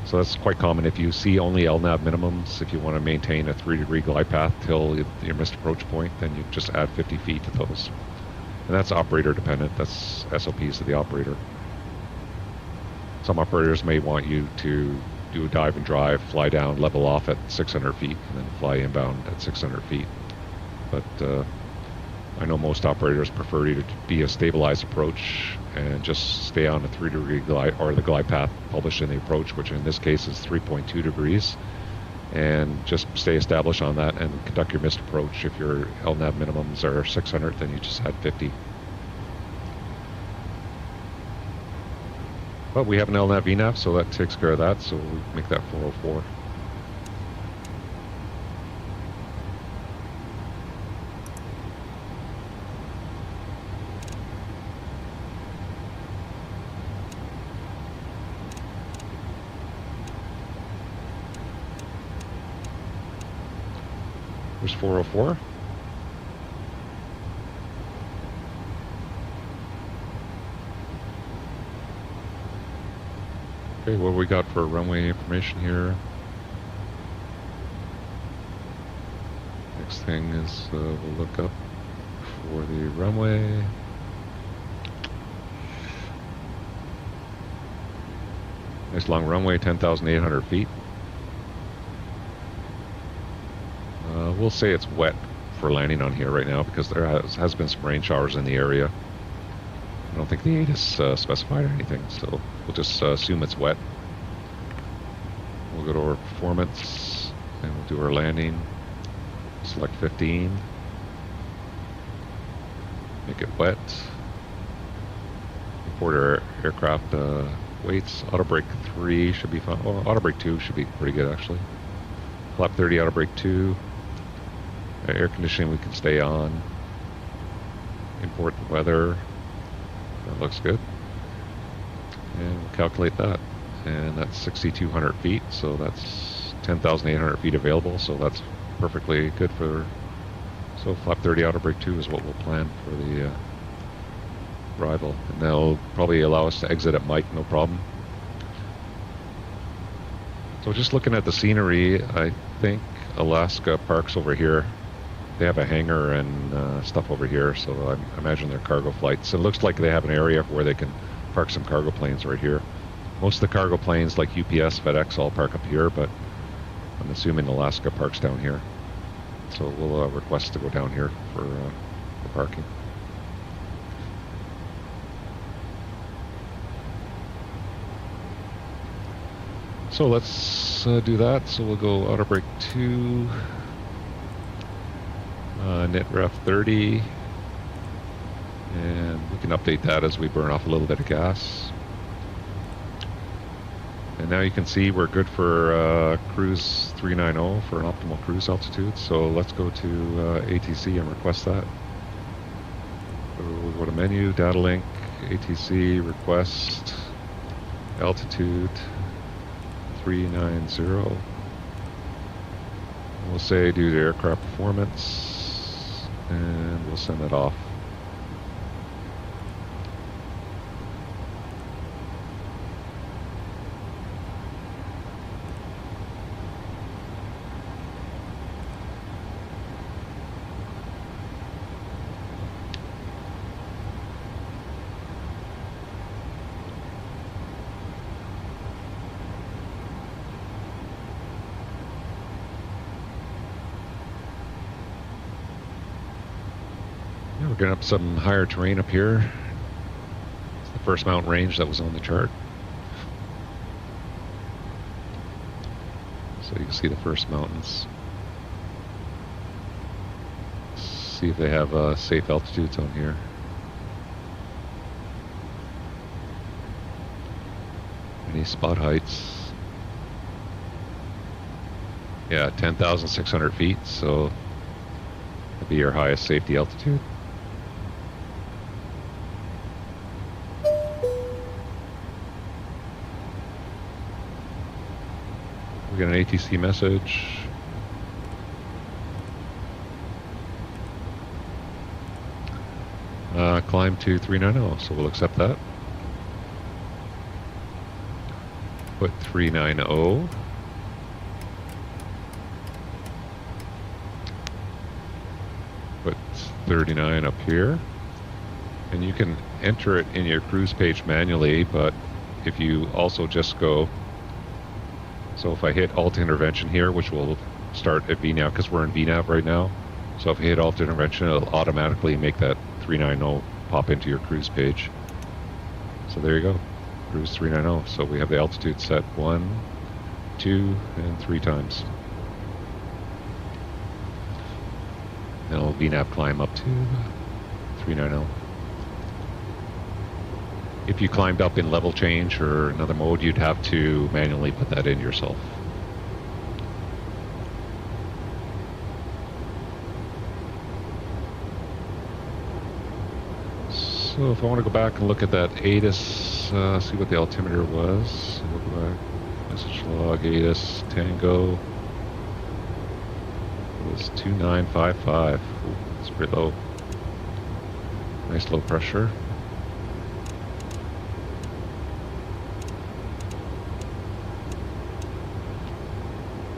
So that's quite common. If you see only LNAV minimums, if you want to maintain a 3-degree glide path till your missed approach point, then you just add 50 feet to those. And that's operator dependent. That's SOPs of the operator. Some operators may want you to do a dive and drive, fly down, level off at 600 feet, and then fly inbound at 600 feet. But I know most operators prefer you to be a stabilized approach and just stay on the 3-degree glide, or the glide path published in the approach, which in this case is 3.2 degrees, and just stay established on that and conduct your missed approach. If your LNAV minimums are 600, then you just add 50. But we have an LNAV VNAV, so that takes care of that, so we make that 404. There's 404. Okay, what we got for runway information here? Next thing is we'll look up for the runway. Nice long runway, 10,800 feet. We'll say it's wet for landing on here right now because there has been some rain showers in the area. I don't think the ATIS specified or anything, so we'll just assume it's wet. We'll go to our performance and we'll do our landing. Select 15. Make it wet. Report our aircraft weights. Auto brake 3 should be fine. Well, auto brake 2 should be pretty good actually. Flap 30, auto brake 2. Air conditioning we can stay on. Import the weather. That looks good. And we'll calculate that. And that's 6,200 feet, so that's 10,800 feet available, so that's perfectly good for... So flap 30 auto brake 2 is what we'll plan for the arrival. And they'll probably allow us to exit at Mike, no problem. So just looking at the scenery, I think Alaska parks over here. They have a hangar and stuff over here, so I imagine they're cargo flights. It looks like they have an area where they can park some cargo planes right here. Most of the cargo planes, like UPS, FedEx, all park up here, but I'm assuming Alaska parks down here. So we'll request to go down here for parking. So let's do that. So we'll go auto brake 2. Net ref 30, and we can update that as we burn off a little bit of gas. And now you can see we're good for cruise 390 for an optimal cruise altitude. So let's go to ATC and request that. So we'll go to menu, data link, ATC, request, altitude 390. We'll say due to aircraft performance. And we'll send it off. We're getting up some higher terrain up here. the first mountain range that was on the chart. So you can see the first mountains. See if they have safe altitudes on here. Any spot heights? Yeah, 10,600 feet, so that'd be your highest safety altitude. We got an ATC message. Climb to 390, so we'll accept that. Put 390. Put 39 up here. And you can enter it in your cruise page manually, but if you also just go, so if I hit Alt Intervention here, which will start at VNAV because we're in VNAV right now. So if you hit Alt Intervention, it'll automatically make that 390 pop into your cruise page. So there you go, cruise 390. So we have the altitude set 1, 2, and 3 times. And it'll VNAV climb up to 390. If you climbed up in level change or another mode, you'd have to manually put that in yourself. So if I want to go back and look at that ATIS, see what the altimeter was. We'll go back, message log, ATIS, Tango. It was 2955. Ooh, that's pretty low. Nice low pressure.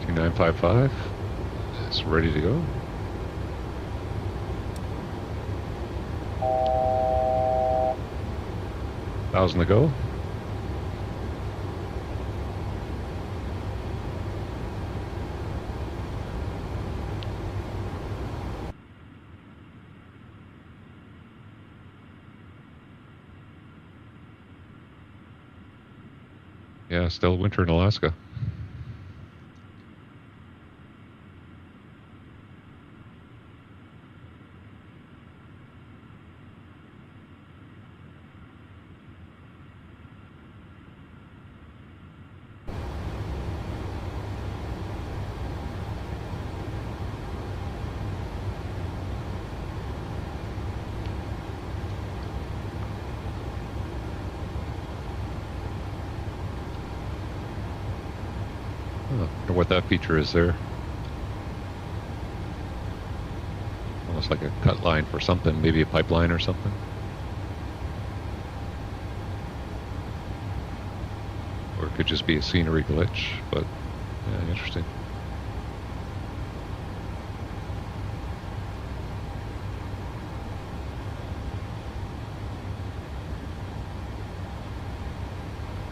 2955. It's ready to go. Thousand to go. Yeah, still winter in Alaska. I wonder what that feature is there. Almost like a cut line for something, maybe a pipeline or something. Or it could just be a scenery glitch, but yeah, interesting.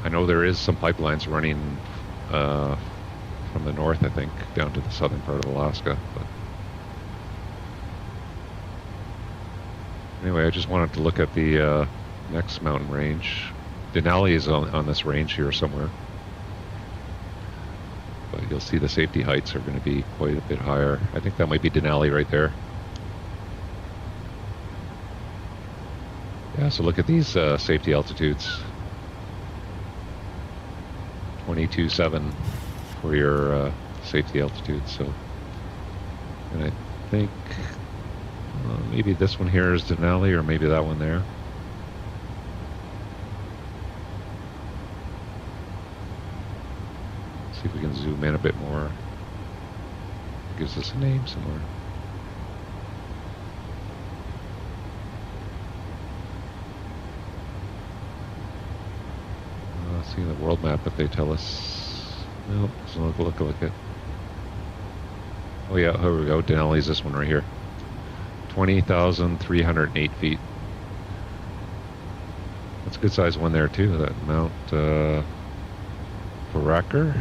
I know there is some pipelines running from the north, I think, down to the southern part of Alaska. But anyway, I just wanted to look at the next mountain range. Denali is on this range here somewhere. But you'll see the safety heights are going to be quite a bit higher. I think that might be Denali right there. Yeah, so look at these safety altitudes. 22.7 for your safety altitude. So, and I think maybe this one here is Denali, or maybe that one there. See if we can zoom in a bit more. Gives us a name somewhere. See the world map if they tell us. Nope, doesn't look like it. Oh yeah, here we go. Denali's this one right here. 20,308 feet. That's a good size one there too. That Mount Baracker,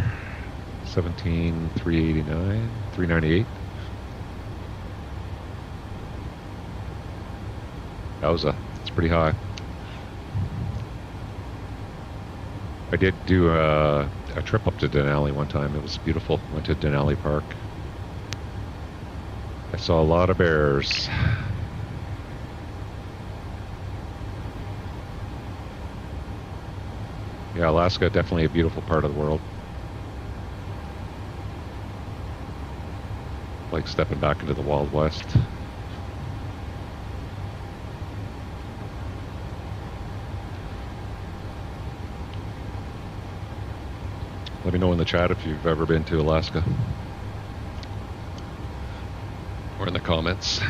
17,389, 398. Yowza, it's pretty high. I did do a trip up to Denali one time. It was beautiful. Went to Denali Park. I saw a lot of bears. Yeah, Alaska, definitely a beautiful part of the world. Like stepping back into the Wild West. Let me know in the chat if you've ever been to Alaska. Or in the comments.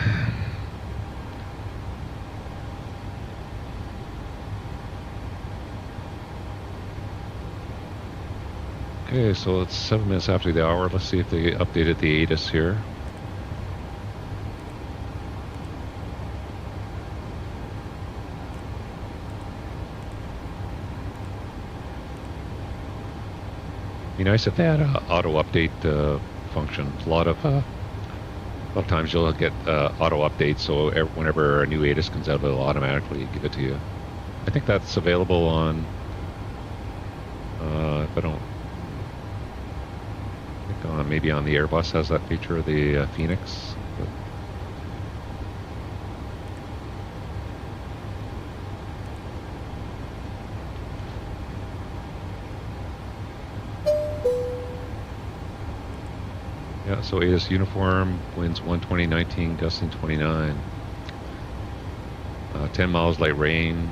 Okay, so it's 7 minutes after the hour. Let's see if they updated the ATIS here. Be nice if they had an auto update function. A lot of times you'll get auto updates, so whenever a new ATIS comes out, it'll automatically give it to you. I think that's available on. If I don't. I think maybe on the Airbus has that feature, the Phoenix. But yeah, so ATIS uniform, winds 120-19, gusting 29. 10 miles light rain,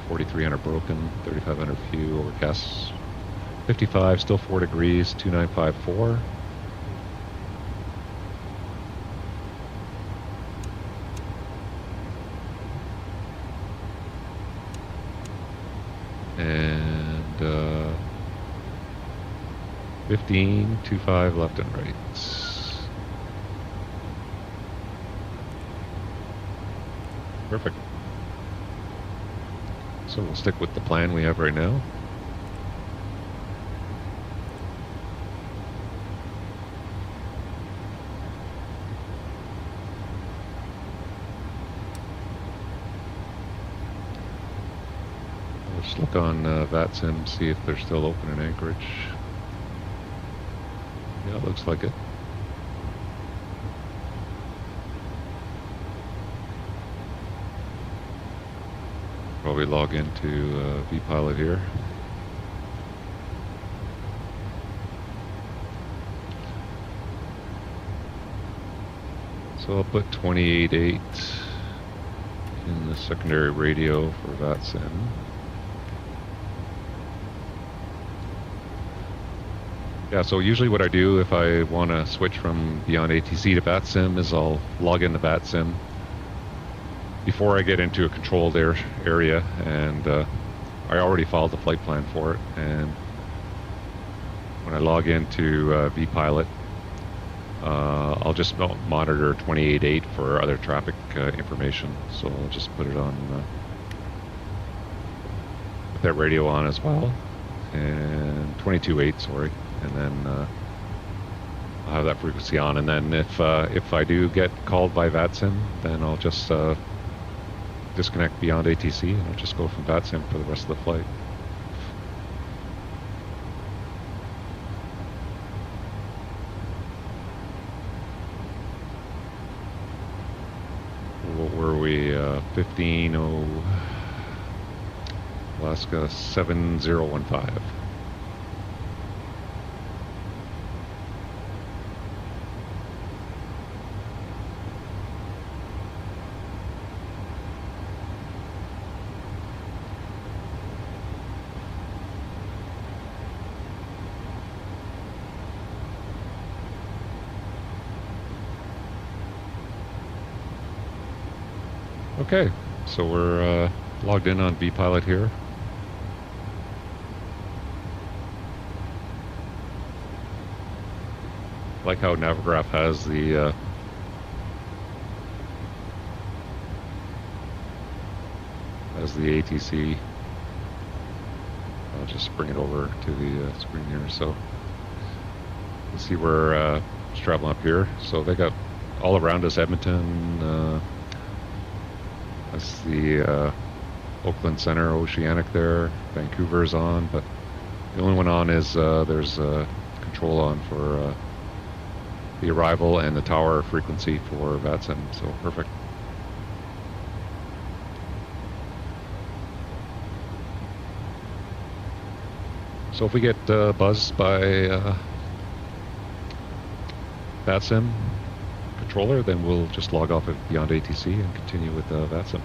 4,300 broken, 3,500 few, overcast 55, still 4 degrees, 2954. And 1525 left and right. Perfect. So we'll stick with the plan we have right now. Let's look on VATSIM, see if they're still open in Anchorage. Yeah, it looks like it. Probably log into vPilot here. So I'll put 28.8 in the secondary radio for VATSIM. Yeah, so usually what I do if I want to switch from Beyond ATC to VATSIM is I'll log into VATSIM before I get into a controlled area, and I already followed the flight plan for it. And when I log into vPilot, I'll just monitor 28.8 for other traffic information. So I'll just put it on, put that radio on as well, and 22.8, sorry. And then I'll have that frequency on. And then if I do get called by VATSIM, then I'll just disconnect Beyond ATC and I'll just go from VATSIM for the rest of the flight. What were we? 15 Alaska 7015. Okay, so we're logged in on vPilot here. Like how Navigraph has the ATC. I'll just bring it over to the screen here. So let's see, we're just traveling up here. So they got all around us Edmonton. That's the Oakland Center, Oceanic there. Vancouver's on, but The only one on is there's control on for the arrival and the tower frequency for VATSIM, so perfect. So if we get buzzed by VATSIM controller, then we'll just log off at Beyond ATC and continue with VATSIM.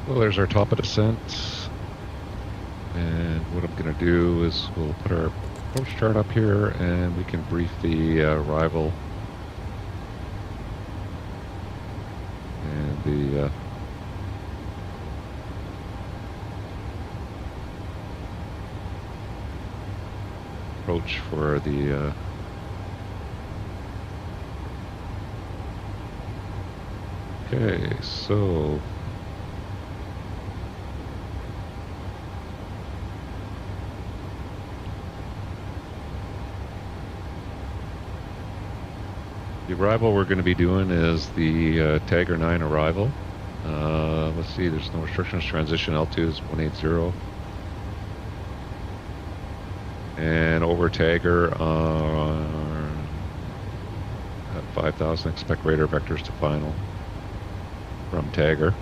Well, there's our top of descent. And what I'm going to do is we'll put our approach chart up here and we can brief the arrival and the approach for the okay, so the arrival we're going to be doing is the Tiger 9 arrival. Let's see, there's no restrictions. Transition L2 is 180. And over Tiger at 5,000, expect radar vectors to final from Tiger.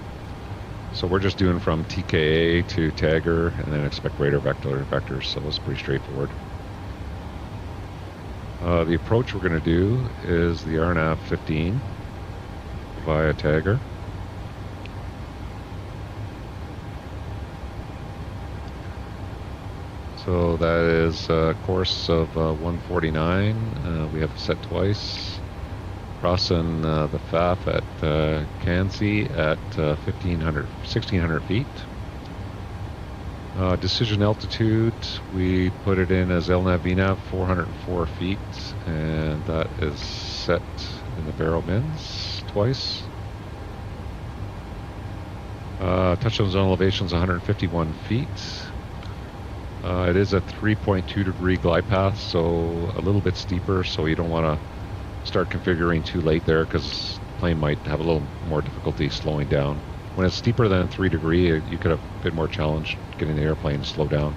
So we're just doing from TKA to Tiger and then expect radar vectors, so it's pretty straightforward. The approach we're going to do is the RNAV 15 via Tiger. So that is a course of 149. We have it set twice. Crossing the FAF at Kansi at 1,600 feet. Decision altitude, we put it in as LNAV VNAV 404 feet, and that is set in the barrel bins twice. Touchdown zone elevation is 151 feet. It is a 3.2 degree glide path, so a little bit steeper, so you don't want to start configuring too late there because the plane might have a little more difficulty slowing down. When it's steeper than 3 degree, you could have a bit more challenge getting the airplane to slow down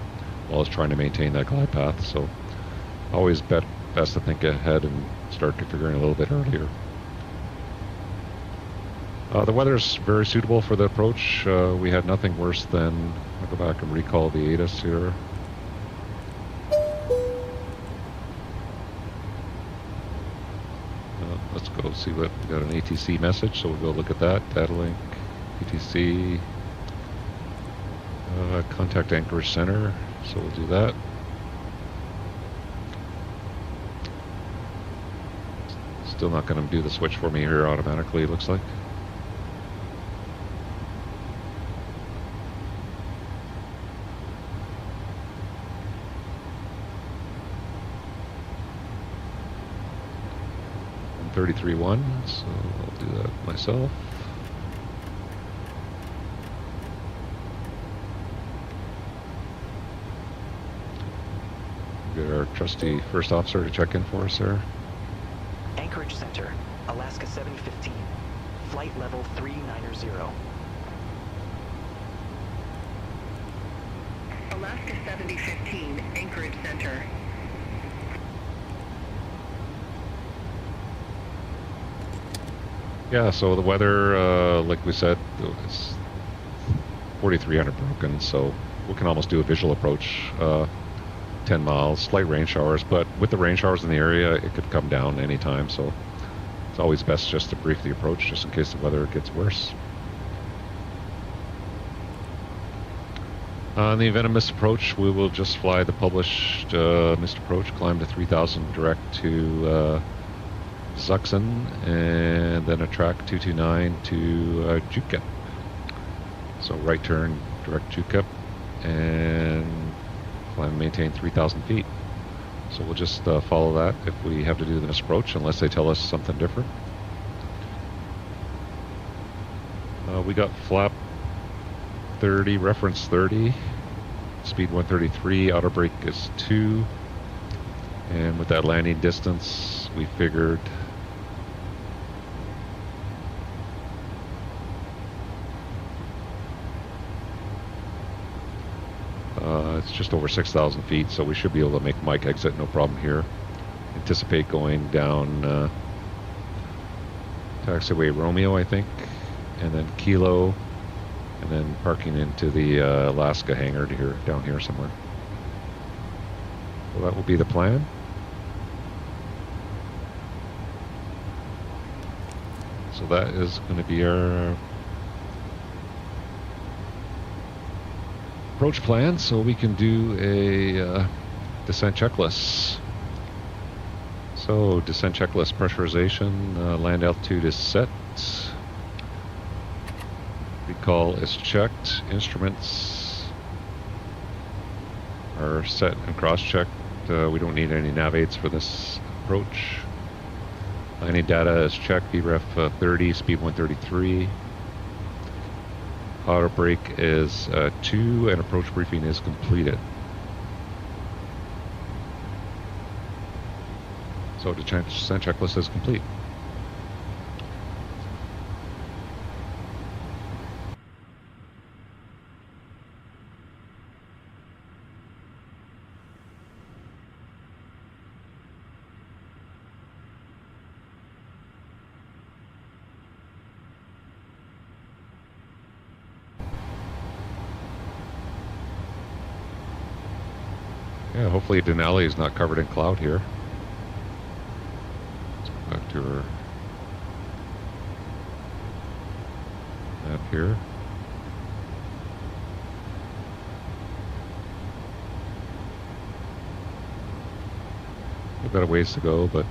while it's trying to maintain that glide path. So always best to think ahead and start configuring a little bit earlier. The weather is very suitable for the approach. We had nothing worse than, I'll go back and recall the ATIS here. Let's go see what, we got an ATC message, so we'll go look at that, data link. ATC, contact Anchorage Center, so we'll do that. Still not going to do the switch for me here automatically, it looks like. I'm 33.1, so I'll do that myself. Get our trusty first officer to check in for us there. Anchorage Center, Alaska 7015, flight level 390. Alaska 7015, Anchorage Center. Yeah, so the weather, like we said, it's 4,300 broken, so we can almost do a visual approach. 10 miles, slight rain showers, but with the rain showers in the area, it could come down anytime, so it's always best just to brief the approach just in case the weather gets worse. In the event of missed approach, we will just fly the published missed approach, climb to 3,000 direct to Zuxen, and then a track 229 to Utqiagvik. So right turn, direct Utqiagvik, and climb and maintain 3,000 feet. So we'll just follow that if we have to do this approach, unless they tell us something different. We got flap 30, reference 30, speed 133, outer brake is 2. And with that landing distance, we figured it's just over 6,000 feet, so we should be able to make Mike exit no problem here. Anticipate going down taxiway Romeo, I think, and then Kilo, and then parking into the Alaska hangar here, down here somewhere. So that will be the plan. So that is going to be our approach plan, so we can do a descent checklist. So descent checklist: pressurization, land altitude is set, recall is checked, instruments are set and cross-checked. We don't need any nav aids for this approach. Landing data is checked, BREF 30, speed 133. Auto brake is 2, and approach briefing is completed. So the descent checklist is complete. Yeah, hopefully Denali is not covered in cloud here. Let's go back to her map here. We've got a ways to go, but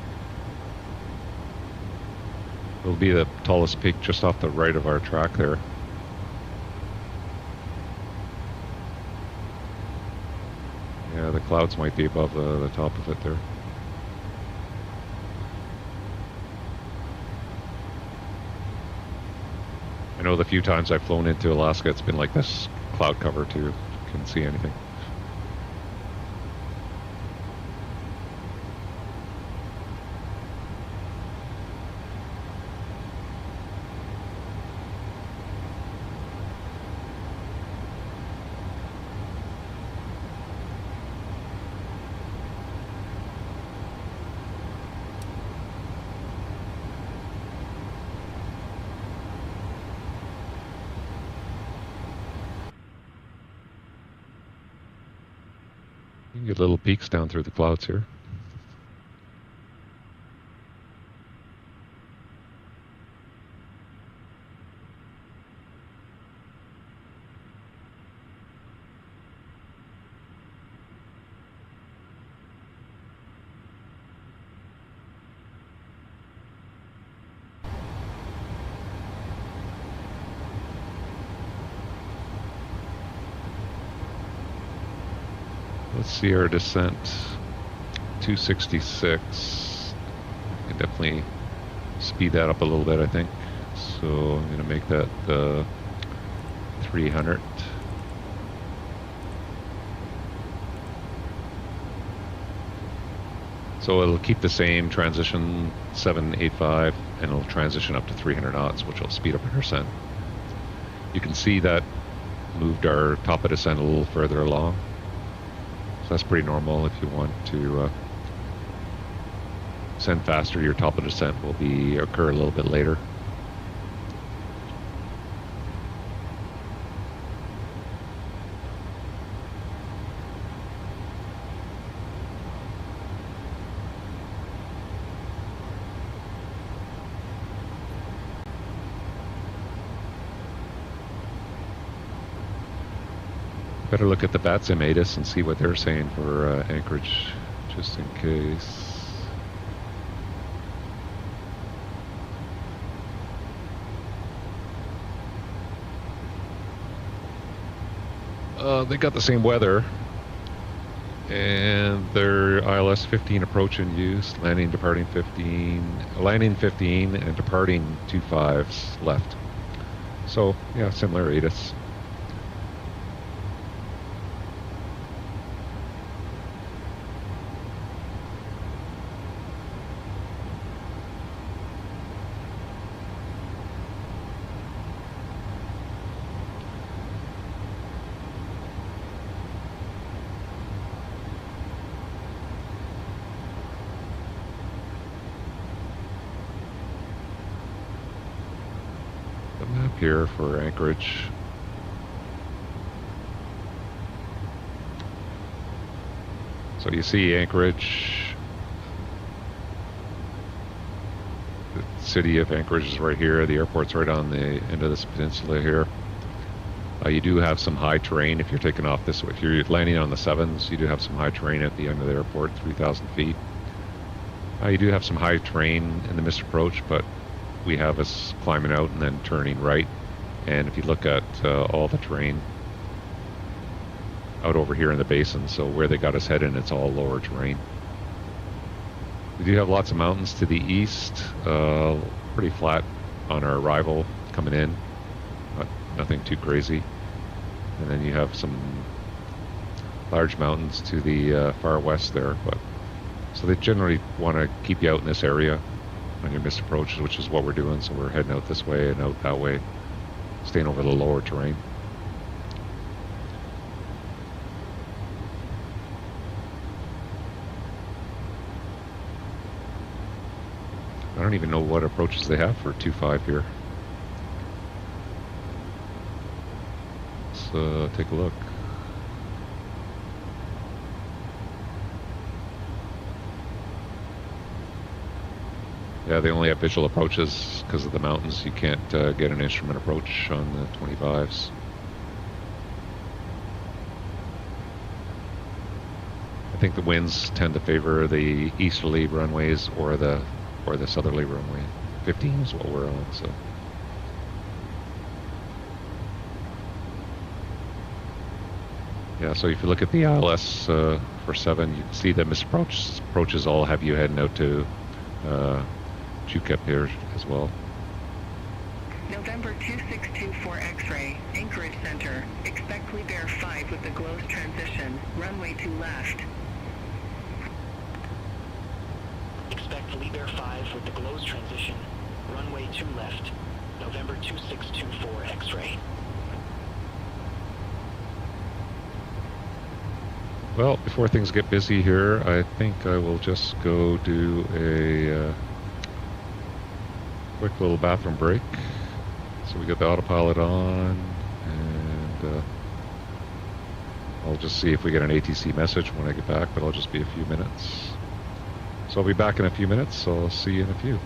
it'll be the tallest peak just off the right of our track there. Yeah, the clouds might be above the top of it there. I know the few times I've flown into Alaska, it's been like this cloud cover too. Couldn't see anything. You can get little peaks down through the clouds here. Let's see our descent, 266. I can definitely speed that up a little bit, I think. So I'm going to make that 300. So it'll keep the same transition 785, and it'll transition up to 300 knots, which will speed up our descent. You can see that moved our top of descent a little further along. That's pretty normal. If you want to descend faster, your top of descent will occur a little bit later. Better look at the VATSIM ATIS and see what they're saying for Anchorage, just in case. They got the same weather, and their ILS 15 approach in use, landing 15, and departing 25s left. So yeah, similar ATIS. here for Anchorage. So you see Anchorage, the city of Anchorage is right here. The airport's right on the end of this peninsula here. You do have some high terrain if you're taking off this way. If you're landing on the 7s, you do have some high terrain at the end of the airport, 3,000 feet. You do have some high terrain in the missed approach, but we have us climbing out and then turning right. And if you look at all the terrain out over here in the basin, so where they got us heading, it's all lower terrain. We do have lots of mountains to the east, pretty flat on our arrival coming in, but nothing too crazy. And then you have some large mountains to the far west there, but so they generally want to keep you out in this area on your missed approaches, which is what we're doing. So we're heading out this way and out that way, staying over the lower terrain. I don't even know what approaches they have for 2.5 here. Let's take a look. Yeah, they only have visual approaches because of the mountains. You can't get an instrument approach on the 25s. I think the winds tend to favor the easterly runways or the southerly runway. 15 is what we're on, so. Yeah, so if you look at the ILS for 7, you can see the missed approaches all have you heading out to Utqiagvik here as well. November 2624 X-ray, Anchorage Center. Expect we bear 5 with the GLOWS transition. Runway 2 left. Expect Liebherr 5 with the GLOWS transition. Runway 2 left. November 2624 X-ray. Well, before things get busy here, I think I will just go do a quick little bathroom break. So we got the autopilot on, and I'll just see if we get an ATC message when I get back, but I'll just be a few minutes. So I'll be back in a few minutes, so I'll see you in a few.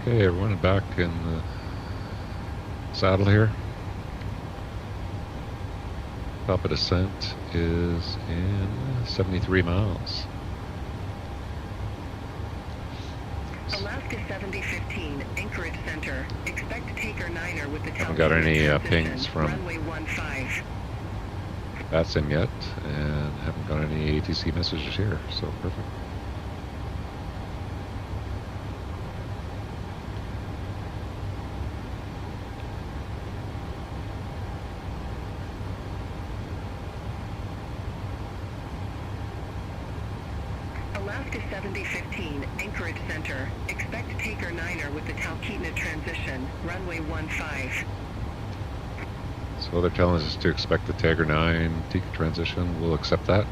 Okay, everyone back in the saddle here. Top of descent is in 73 miles. Alaska 7015, Anchorage Center. Expect Taker 9er with the Haven't got any pings from runway 15. VATSIM yet, and haven't got any ATC messages here, so perfect. Alaska 7015, Anchorage Center. Expect Taker 9er with the Talkeetna transition, runway 15. So they're telling us to expect the Tiger 9 Tika transition. We'll accept that.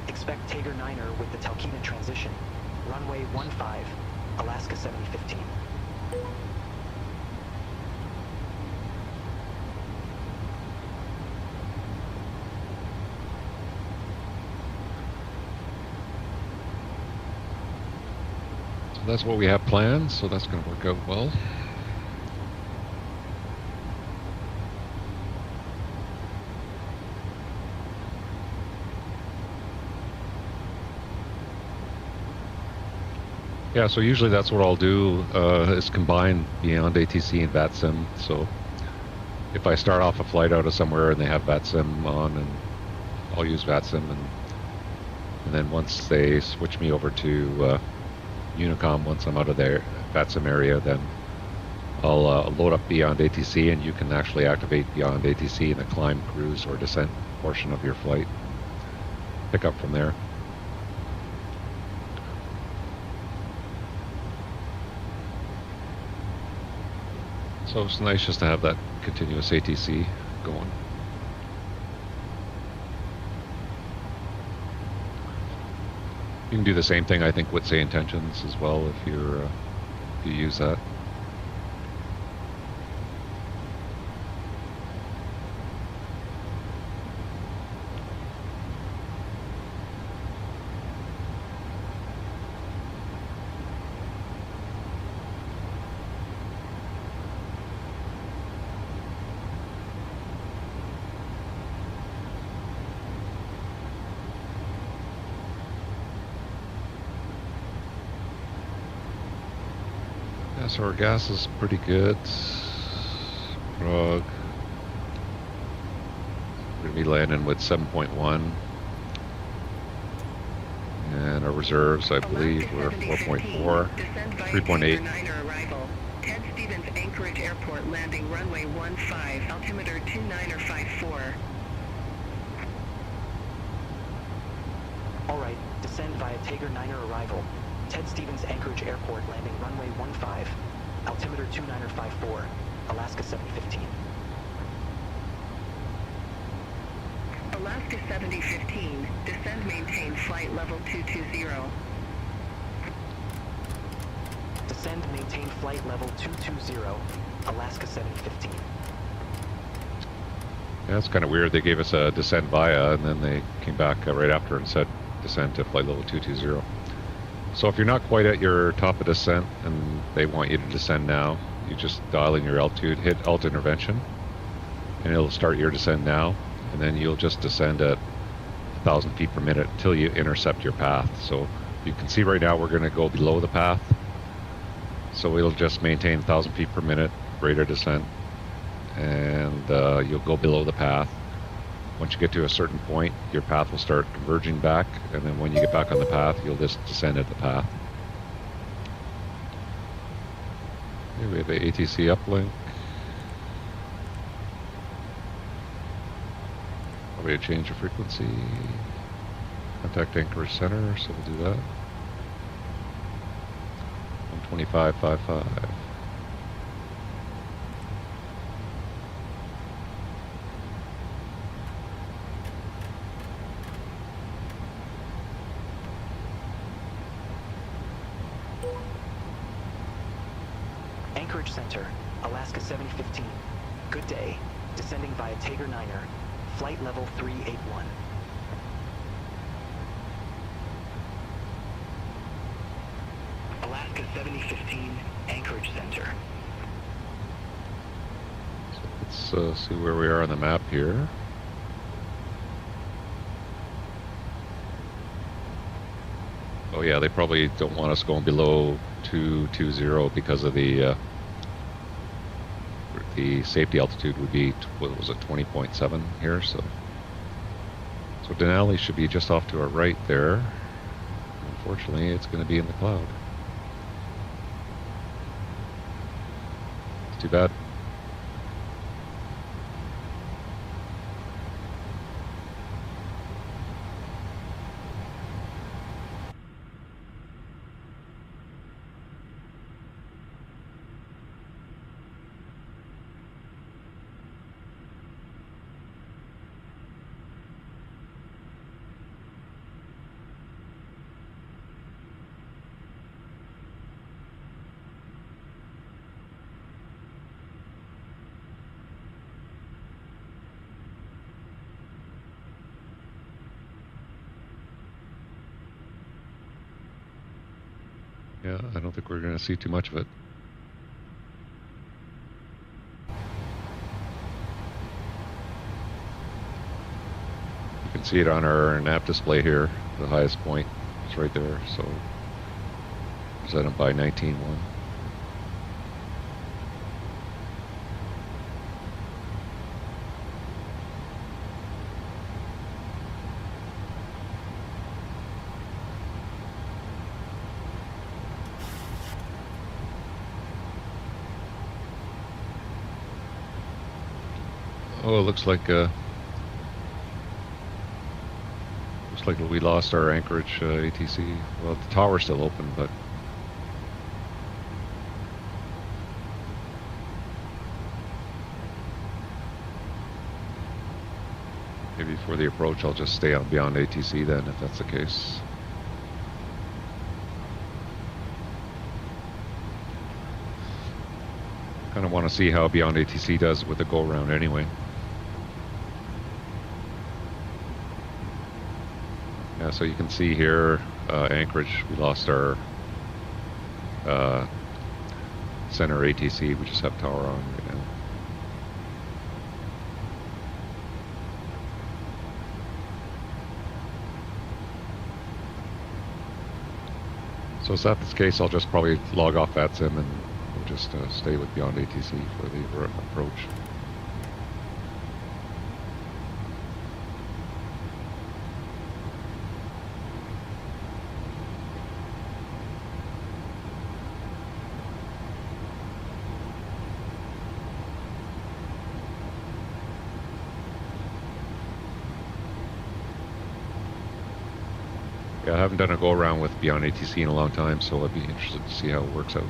Expect Tiger 9er with the Talkeetna transition. Runway 15, Alaska 7015. So that's what we have planned, so that's going to work out well. Yeah, so usually that's what I'll do, is combine Beyond ATC and VATSIM. So if I start off a flight out of somewhere and they have VATSIM on, and I'll use VATSIM, and then once they switch me over to Unicom, once I'm out of their VATSIM area, then I'll load up Beyond ATC, and you can actually activate Beyond ATC in the climb, cruise, or descent portion of your flight. Pick up from there. So it's nice just to have that continuous ATC going. You can do the same thing, I think, with say intentions as well if you're if you use that. So our gas is pretty good. Prague. We're going to be landing with 7.1. And our reserves, I believe, were 4.4, 3.8. Arrival. Ted Stevens Anchorage Airport landing runway 15, altimeter 2954. Alright, descend via Tiger 9er arrival. Ted Stevens Anchorage Airport landing runway 15, altimeter 2954, Alaska 7015. Alaska 7015, descend maintain flight level 220. Descend maintain flight level 220, Alaska 7015. Yeah, that's kind of weird. They gave us a descend via, and then they came back right after and said descend to flight level 220. So if you're not quite at your top of descent and they want you to descend now, you just dial in your altitude, hit alt intervention, and it'll start your descend now, and then you'll just descend at 1,000 feet per minute until you intercept your path. So you can see right now we're going to go below the path, so it'll just maintain 1,000 feet per minute rate of descent, and you'll go below the path. Once you get to a certain point, your path will start converging back, and then when you get back on the path, you'll just descend at the path. Here we have the ATC uplink. Probably a change of frequency. Contact Anchorage Center, so we'll do that. 125.55. Anchorage Center, Alaska 7015. Good day. Descending via Tiger 9er. Flight level 381. 7015, Anchorage Center. So let's see where we are on the map here. Oh yeah, they probably don't want us going below 220 because of the safety altitude would be, what was it, 20.7 here. So Denali should be just off to our right there. Unfortunately, it's going to be in the cloud. It's too bad. Yeah, I don't think we're going to see too much of it. You can see it on our nav display here. The highest point is right there. So set up by 19.1. Oh, it looks like we lost our Anchorage ATC. Well, the tower's still open, but maybe for the approach, I'll just stay on Beyond ATC then, if that's the case. Kind of want to see how Beyond ATC does with the go-around anyway. Yeah, so you can see here, Anchorage, we lost our center ATC. We just have tower on right now. So if that's the case, I'll just probably log off VATSIM and we'll just stay with Beyond ATC for the approach. Yeah, I haven't done a go-around with Beyond ATC in a long time, so I'd be interested to see how it works out.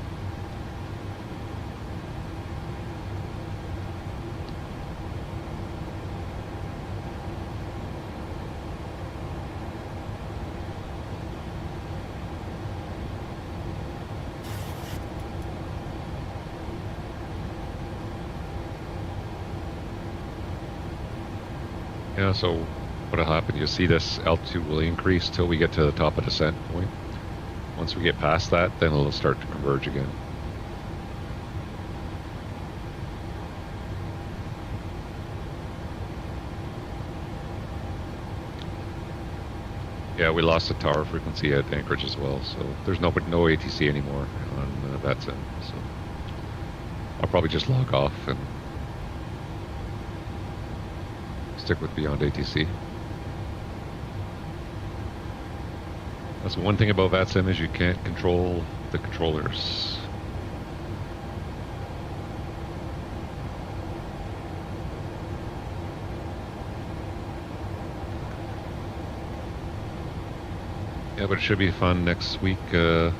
Yeah, so what'll happen, you'll see this altitude will increase till we get to the top of descent point. Once we get past that, then it'll start to converge again. Yeah, we lost the tower frequency at Anchorage as well, so there's no ATC anymore on VATSIM. So I'll probably just log off and stick with Beyond ATC. That's one thing about VATSIM is you can't control the controllers. Yeah, but it should be fun next week. Like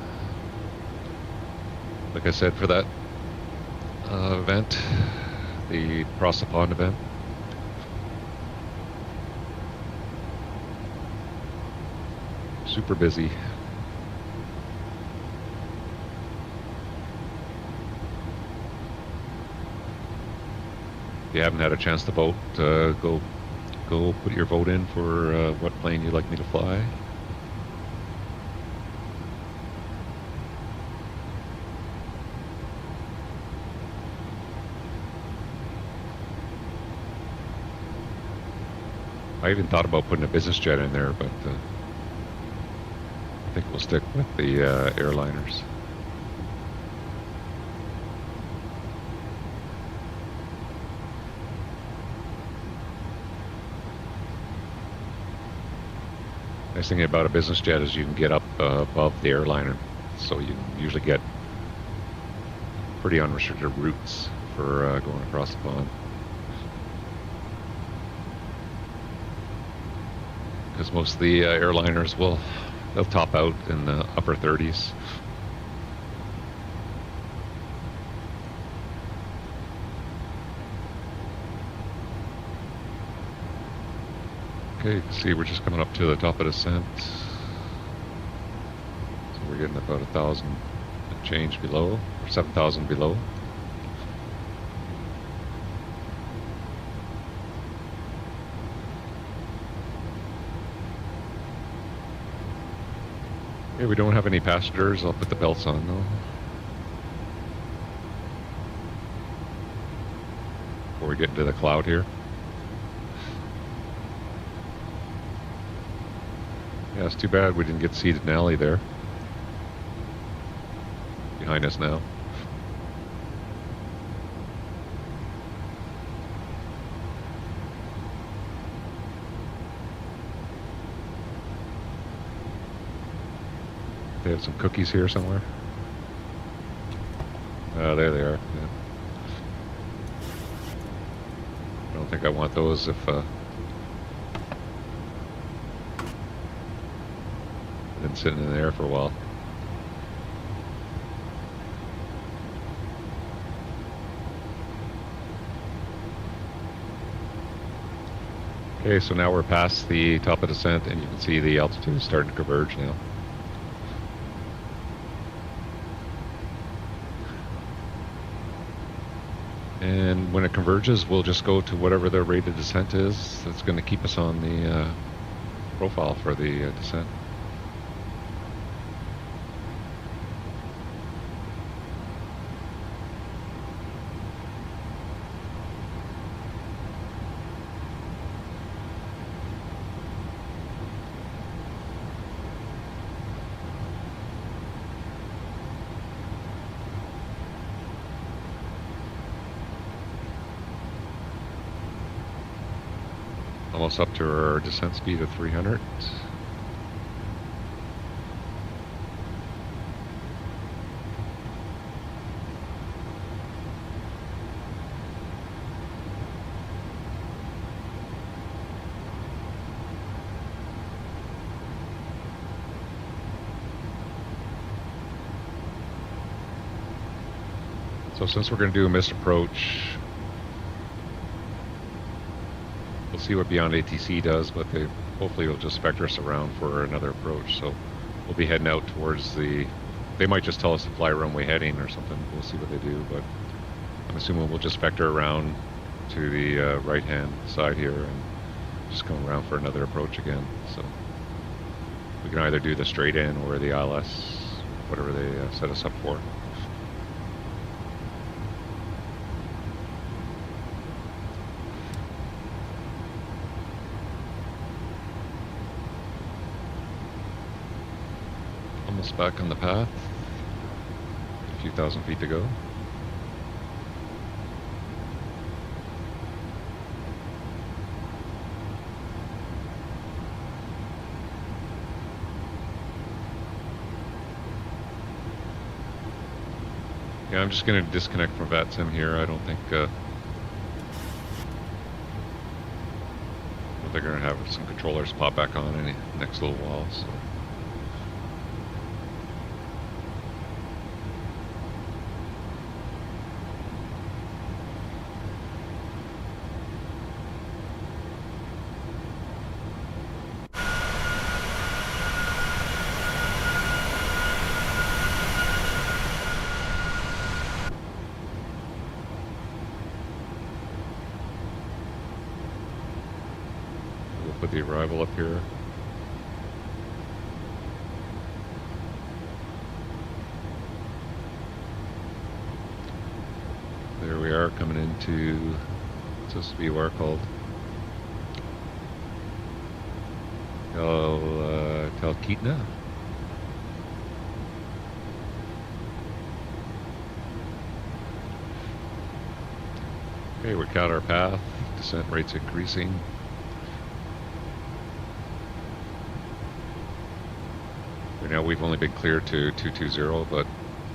I said, for that event, the Across the Pond event. Super busy. If you haven't had a chance to vote, go put your vote in for what plane you'd like me to fly. I even thought about putting a business jet in there, but I think we'll stick with the airliners. Nice thing about a business jet is you can get up above the airliner, so you usually get pretty unrestricted routes for going across the pond. Because most of the airliners they'll top out in the upper 30s. Okay, you can see we're just coming up to the top of the descent. So we're getting about 1,000 and change below, or 7,000 below. Okay, we don't have any passengers. I'll put the belts on though. Before we get into the cloud here. Yeah, it's too bad we didn't get seated in alley there. Behind us now. They have some cookies here somewhere. There they are. Yeah. I don't think I want those if been sitting in there for a while. Okay, so now we're past the top of descent and you can see the altitude is starting to converge now. And when it converges, we'll just go to whatever the rate of descent is. That's going to keep us on the profile for the descent. Almost up to our descent speed of 300. So since we're going to do a missed approach, we'll see what Beyond ATC does, but they hopefully will just vector us around for another approach. So we'll be heading out towards they might just tell us to fly runway heading or something. We'll see what they do, but I'm assuming we'll just vector around to the right-hand side here and just come around for another approach again. So we can either do the straight in or the ILS, whatever they set us up for. Almost back on the path. A few thousand feet to go. Yeah, I'm just going to disconnect from VATSIM here. I don't think they're going to have some controllers pop back on in the next little while. So. Put the arrival up here. There we are coming into, what's this VOR called? Talkeetna. Okay, we got our path. Descent rates increasing. Right now we've only been cleared to 220, but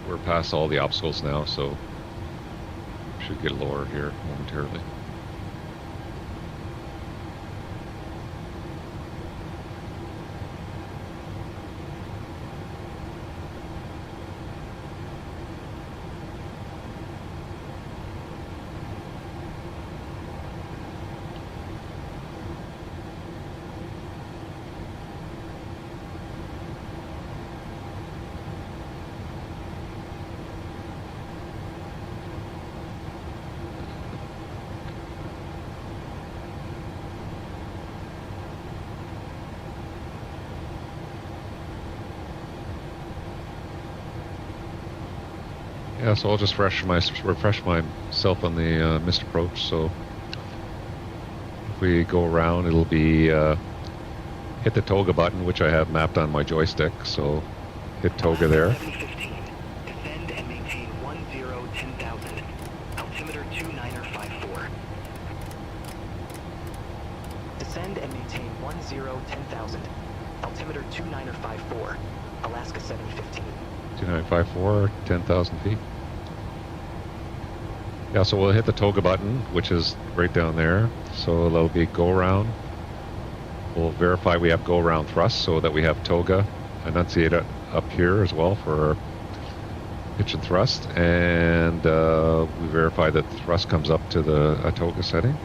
we're past all the obstacles now, so should get lower here momentarily. Yeah, so I'll just refresh myself on the missed approach. So if we go around, it'll be hit the toga button, which I have mapped on my joystick. So hit toga there. 715. Descend and maintain 10,000. Altimeter 2954. Descend and maintain 10,000. Altimeter 2954. Alaska 715. 2954, 10,000 feet. Yeah, so we'll hit the toga button, which is right down there. So that'll be go around. We'll verify we have go around thrust so that we have toga enunciated up here as well for pitch and thrust. And we verify that thrust comes up to the toga setting.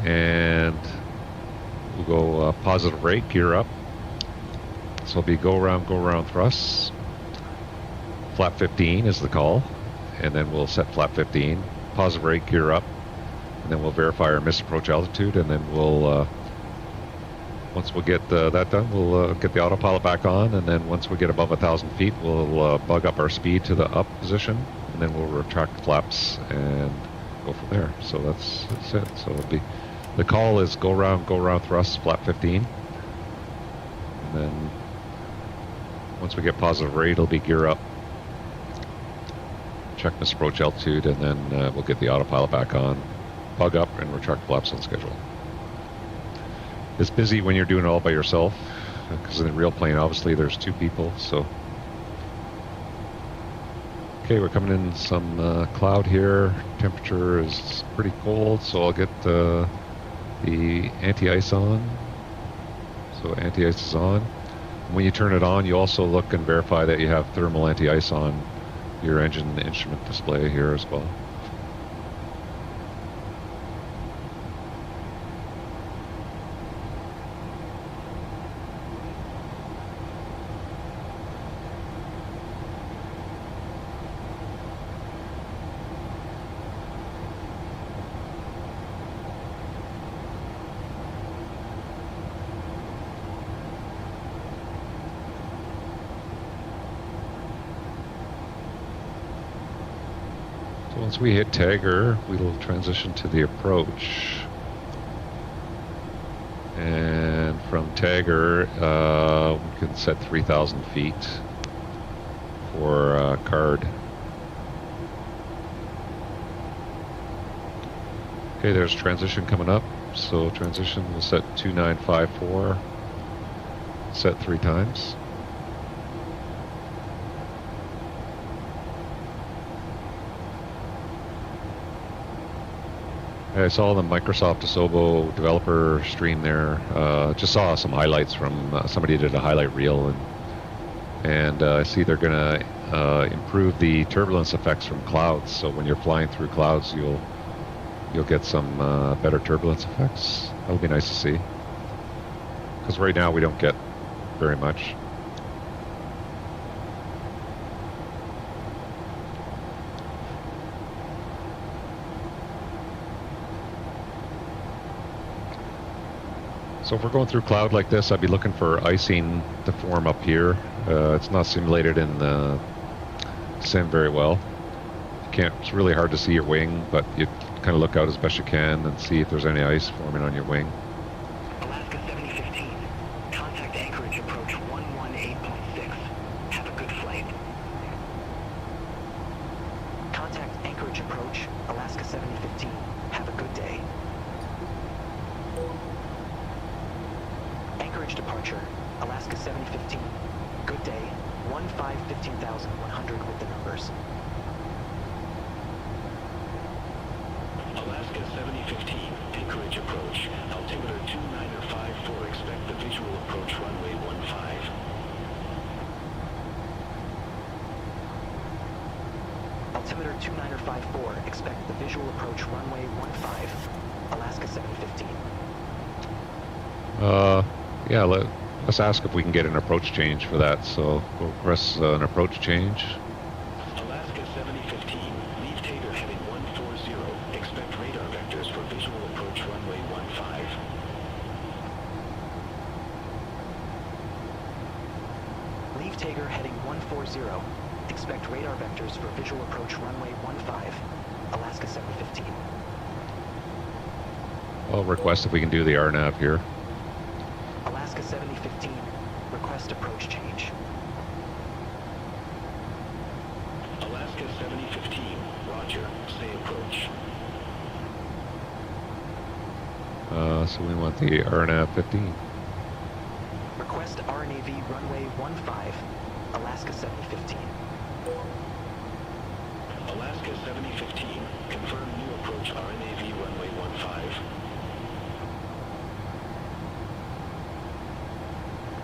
And we'll go positive rate, gear up. So it'll be go around thrust. Flap 15 is the call, and then we'll set flap 15, positive rate, gear up, and then we'll verify our missed approach altitude, and then we'll, once we get that done, we'll get the autopilot back on, and then once we get above 1,000 feet, we'll bug up our speed to the up position, and then we'll retract flaps and go from there. So that's it. So it'll be, the call is go around thrust, flap 15, and then once we get positive rate, it'll be gear up, check missed approach altitude, and then we'll get the autopilot back on, bug up, and retract flaps on schedule. It's busy when you're doing it all by yourself, because in the real plane, obviously, there's two people, so. Okay, we're coming in some cloud here. Temperature is pretty cold, so I'll get the anti-ice on. So anti-ice is on. When you turn it on, you also look and verify that you have thermal anti-ice on your engine instrument display here as well. Once we hit Tagger, we'll transition to the approach. And from Tagger, we can set 3,000 feet for card. Okay, there's transition coming up. So transition, we'll set 2954, set 3 times. I saw the Microsoft Asobo developer stream there. Just saw some highlights from somebody did a highlight reel, and I see they're going to improve the turbulence effects from clouds. So when you're flying through clouds, you'll get some better turbulence effects. That'll be nice to see, because right now we don't get very much. So if we're going through cloud like this, I'd be looking for icing to form up here. It's not simulated in the sim very well. You can't, it's really hard to see your wing, but you kind of look out as best you can and see if there's any ice forming on your wing. Alaska 715. departure, Alaska 7015. Good day, 15,100 with the numbers. Alaska 7015, Anchorage approach. Altimeter 2954, expect the visual approach runway 15. Altimeter 2954, expect the visual approach runway 15, Alaska 7015. Yeah, let's ask if we can get an approach change for that. So we'll press an approach change. Alaska 7015, leave Tater heading 140, expect radar vectors for visual approach runway 15. Leave Tager heading 140. Expect radar vectors for visual approach runway 15, Alaska 715. I'll request if we can do the RNAV here. Alaska 7015, request approach change. Alaska 7015, roger, say approach. So we want the RNAV 15. Request RNAV runway 15, Alaska 7015. Alaska 7015, confirm new approach RNAV runway 15.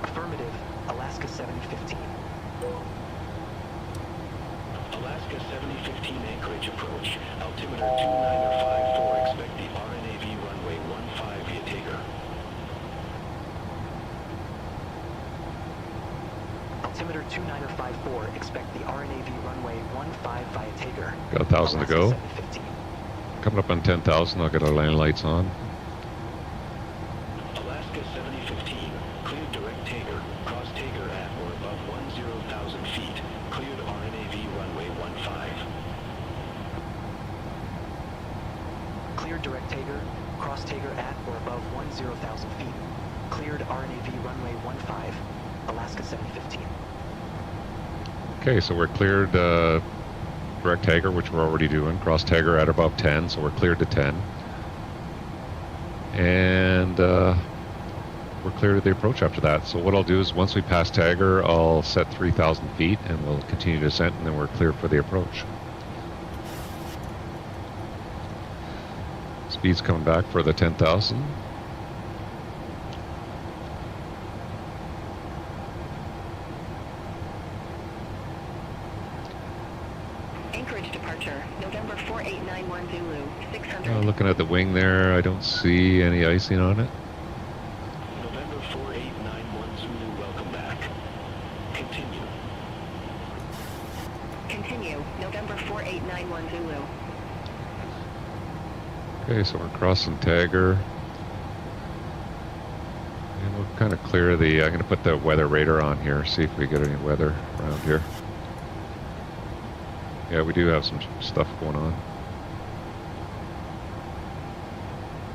Affirmative, Alaska 7015. Alaska 7015, Anchorage approach. Altimeter 2954, expect the RNAV runway 15 via Tager. Altimeter 2954, expect the RNAV runway 15 via Tager. Got 1,000 to go. Alaska 715. Coming up on 10,000, I'll get our landing lights on. Alaska 7015, cleared direct Tager, cross Tager at or above 10,000 feet, cleared RNAV runway 15. Cleared direct Tager, cross Tager at or above 10,000 feet. Cleared RNAV runway 15, Alaska 715. Okay, so we're cleared direct Tager, which we're already doing. Cross Tager at above 10, so we're cleared to 10. And we're clear to the approach after that. So what I'll do is once we pass Tager, I'll set 3,000 feet and we'll continue descent, and then we're clear for the approach. Speed's coming back for the 10,000. Anchorage departure, November 4891 Zulu, 600. Looking at the wing there, I don't see any icing on it. November 4891 Zulu, welcome back. Continue. Continue, November 4891 Zulu. Okay, so we're crossing Tager. And we'll kind of clear the, I'm going to put the weather radar on here, see if we get any weather around here. Yeah, we do have some stuff going on.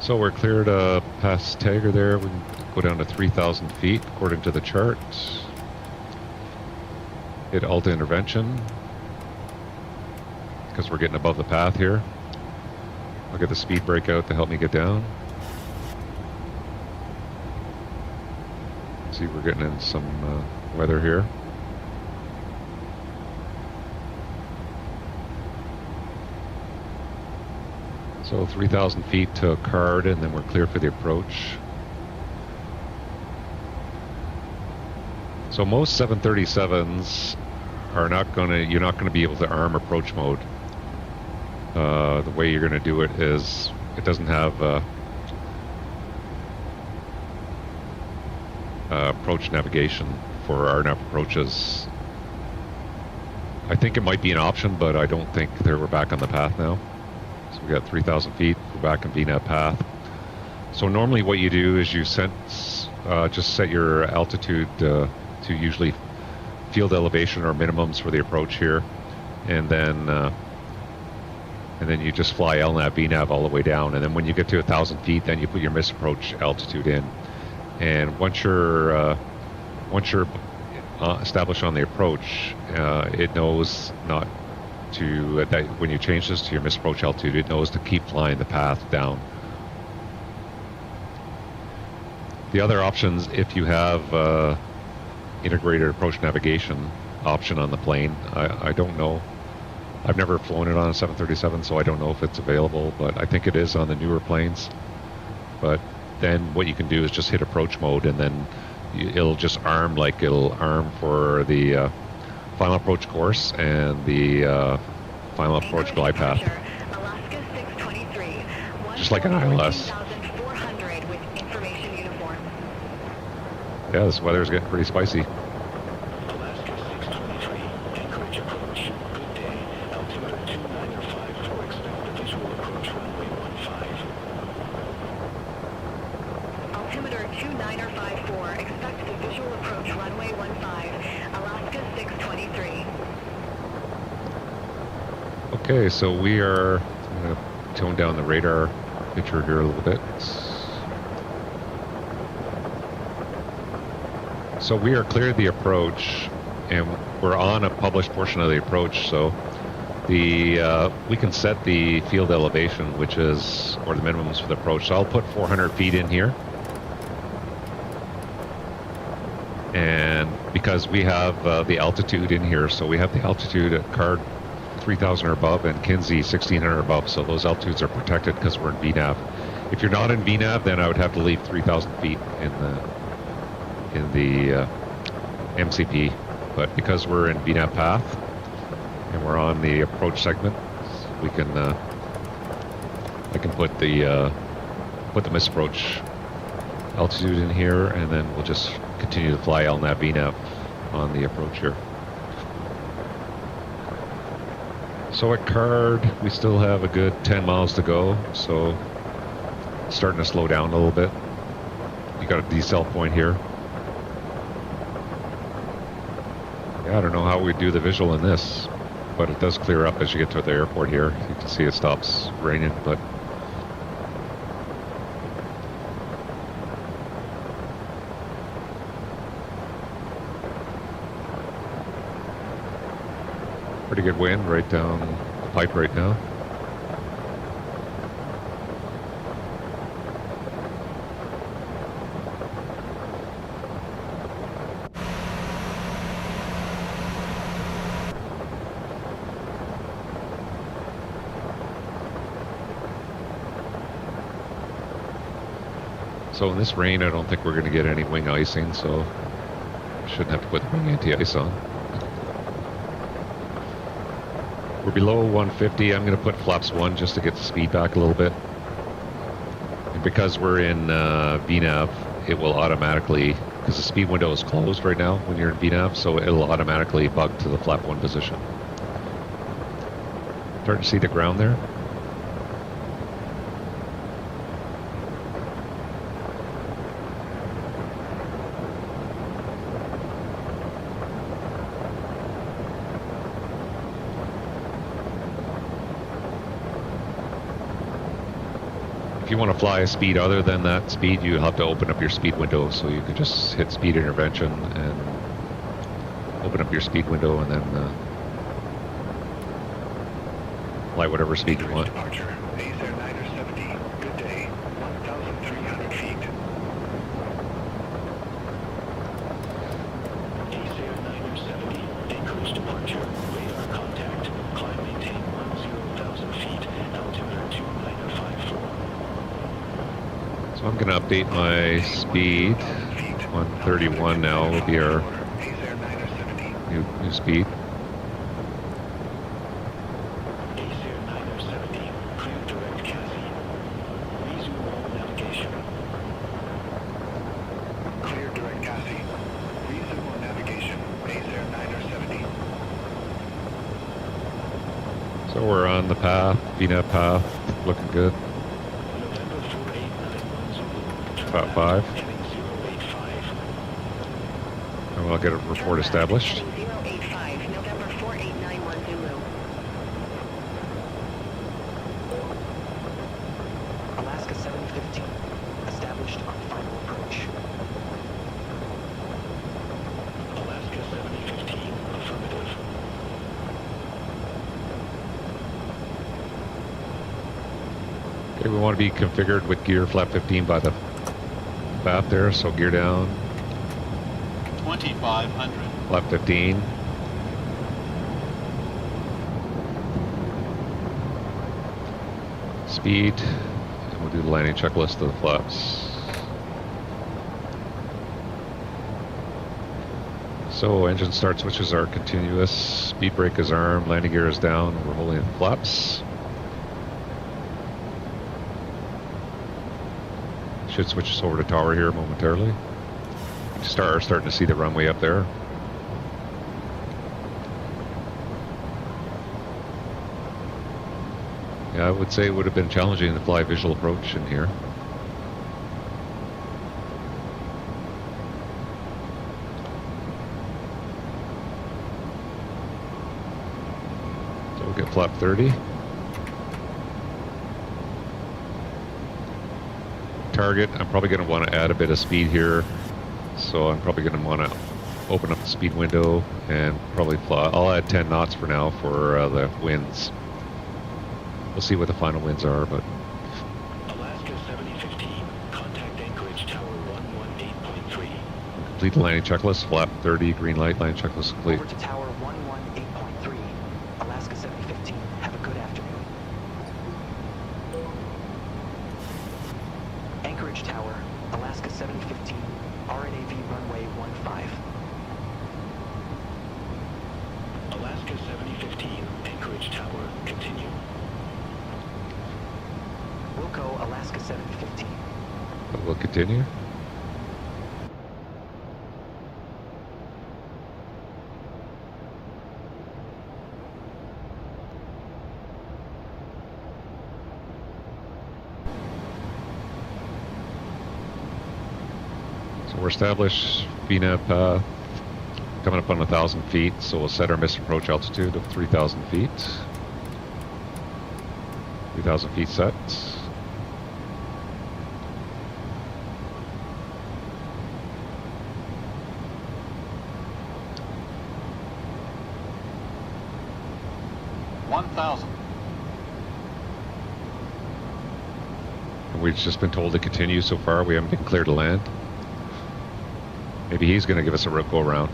So we're cleared past Tager there. We can go down to 3,000 feet according to the chart. Hit Alta intervention because we're getting above the path here. I'll get the speed brake out to help me get down. See, we're getting in some weather here. So 3,000 feet to a card, and then we're clear for the approach. So most 737s are not gonna, you're not gonna be able to arm approach mode. The way you're gonna do it is, it doesn't have approach navigation for RNAV approaches. I think it might be an option, but I don't think we're back on the path now. So we got 3,000 feet, we're back in VNAV path. So normally what you do is you just set your altitude to usually field elevation or minimums for the approach here, and then you just fly LNAV, VNAV all the way down, and then when you get to 1,000 feet, then you put your misapproach altitude in. And once you're established on the approach, it knows not to that when you change this to your misapproach altitude, it knows to keep flying the path down. The other options, if you have integrated approach navigation option on the plane, I don't know. I've never flown it on a 737, so I don't know if it's available, but I think it is on the newer planes. But then what you can do is just hit approach mode, and then it'll just arm like it'll arm for the final approach course and the final approach glide path. Alaska 623. Just like an ILS. 14,400 with information uniform. Yeah, this weather's getting pretty spicy. Alaska 623, Anchorage approach. Good day. Altimeter 2954, expect the visual approach runway 15. Altimeter 2954. Expect the visual approach runway 15. Alaska 623. Okay, so we are, I'm going to tone down the radar picture here a little bit. So we are cleared the approach, and we're on a published portion of the approach, so the we can set the field elevation, which is, or the minimums for the approach. So I'll put 400 feet in here. And because we have the altitude in here, so we have the altitude at Card 3,000 or above and Kinsey 1,600 or above, so those altitudes are protected because we're in VNAV. If you're not in VNAV, then I would have to leave 3,000 feet in the MCP. But because we're in VNAV path and we're on the approach segment, we can I can put the misapproach altitude in here, and then we'll just continue to fly LNAV VNAV on the approach here. So at Card, we still have a good 10 miles to go, so it's starting to slow down a little bit. You got a decel point here. Yeah, I don't know how we do the visual in this, but it does clear up as you get to the airport here. You can see it stops raining, but pretty good wind right down the pipe right now. So in this rain, I don't think we're going to get any wing icing, so shouldn't have to put the wing anti-ice on. We're below 150. I'm going to put flaps 1 just to get the speed back a little bit. And because we're in VNAV, it will automatically, because the speed window is closed right now when you're in VNAV, so it'll automatically bug to the flap 1 position. Starting to see the ground there? If you want to fly a speed other than that speed, you have to open up your speed window, so you can just hit speed intervention and open up your speed window and then fly whatever speed you want. Departure, Acer 970, good day, 1,300 feet. Acer 970, Anchorage departure, radar contact, climb maintain 10,000 feet, altimeter 2954. So I'm going to update my speed. 131 now will be our new speed. Acer 970, clear direct Cassie. Resume all navigation. Clear direct Cassie. Resume all navigation. Acer 970. So we're on the path, VNAV path, looking good. November 4891 Zulu. About 5. Heading 085. And we'll get a report established. Heading 085, November 4891 Zulu. Alaska 715, established on final approach. Alaska 7015, affirmative. Okay, we want to be configured with gear flap 15 by the FAP there, so gear down. 2500. Flap 15. Speed. And we'll do the landing checklist of the flaps. So engine start switches are continuous. Speed brake is armed. Landing gear is down. We're holding the flaps. Should switch us over to tower here momentarily. Starting to see the runway up there. Yeah, I would say it would have been challenging to fly visual approach in here. So we'll get flap 30. Target, I'm probably going to want to add a bit of speed here. So I'm probably going to want to open up the speed window and probably fly. I'll add 10 knots for now for the winds. We'll see what the final winds are, but Alaska 7015, contact Anchorage Tower 118.3. complete the landing checklist. Flap 30, green light, landing checklist complete. Over to Tower 118.3, Alaska 7015. Have a good afternoon. Anchorage Tower, Alaska 7015, RNAV runway 15. Alaska 7015, Anchorage Tower, continue. Wilco, Alaska 7015. We'll continue. So we're established VNAV path coming up on 1,000 feet, so we'll set our missed approach altitude of 3,000 feet. 3,000 feet set. We've just been told to continue so far. We haven't been cleared to land. Maybe he's going to give us a go around.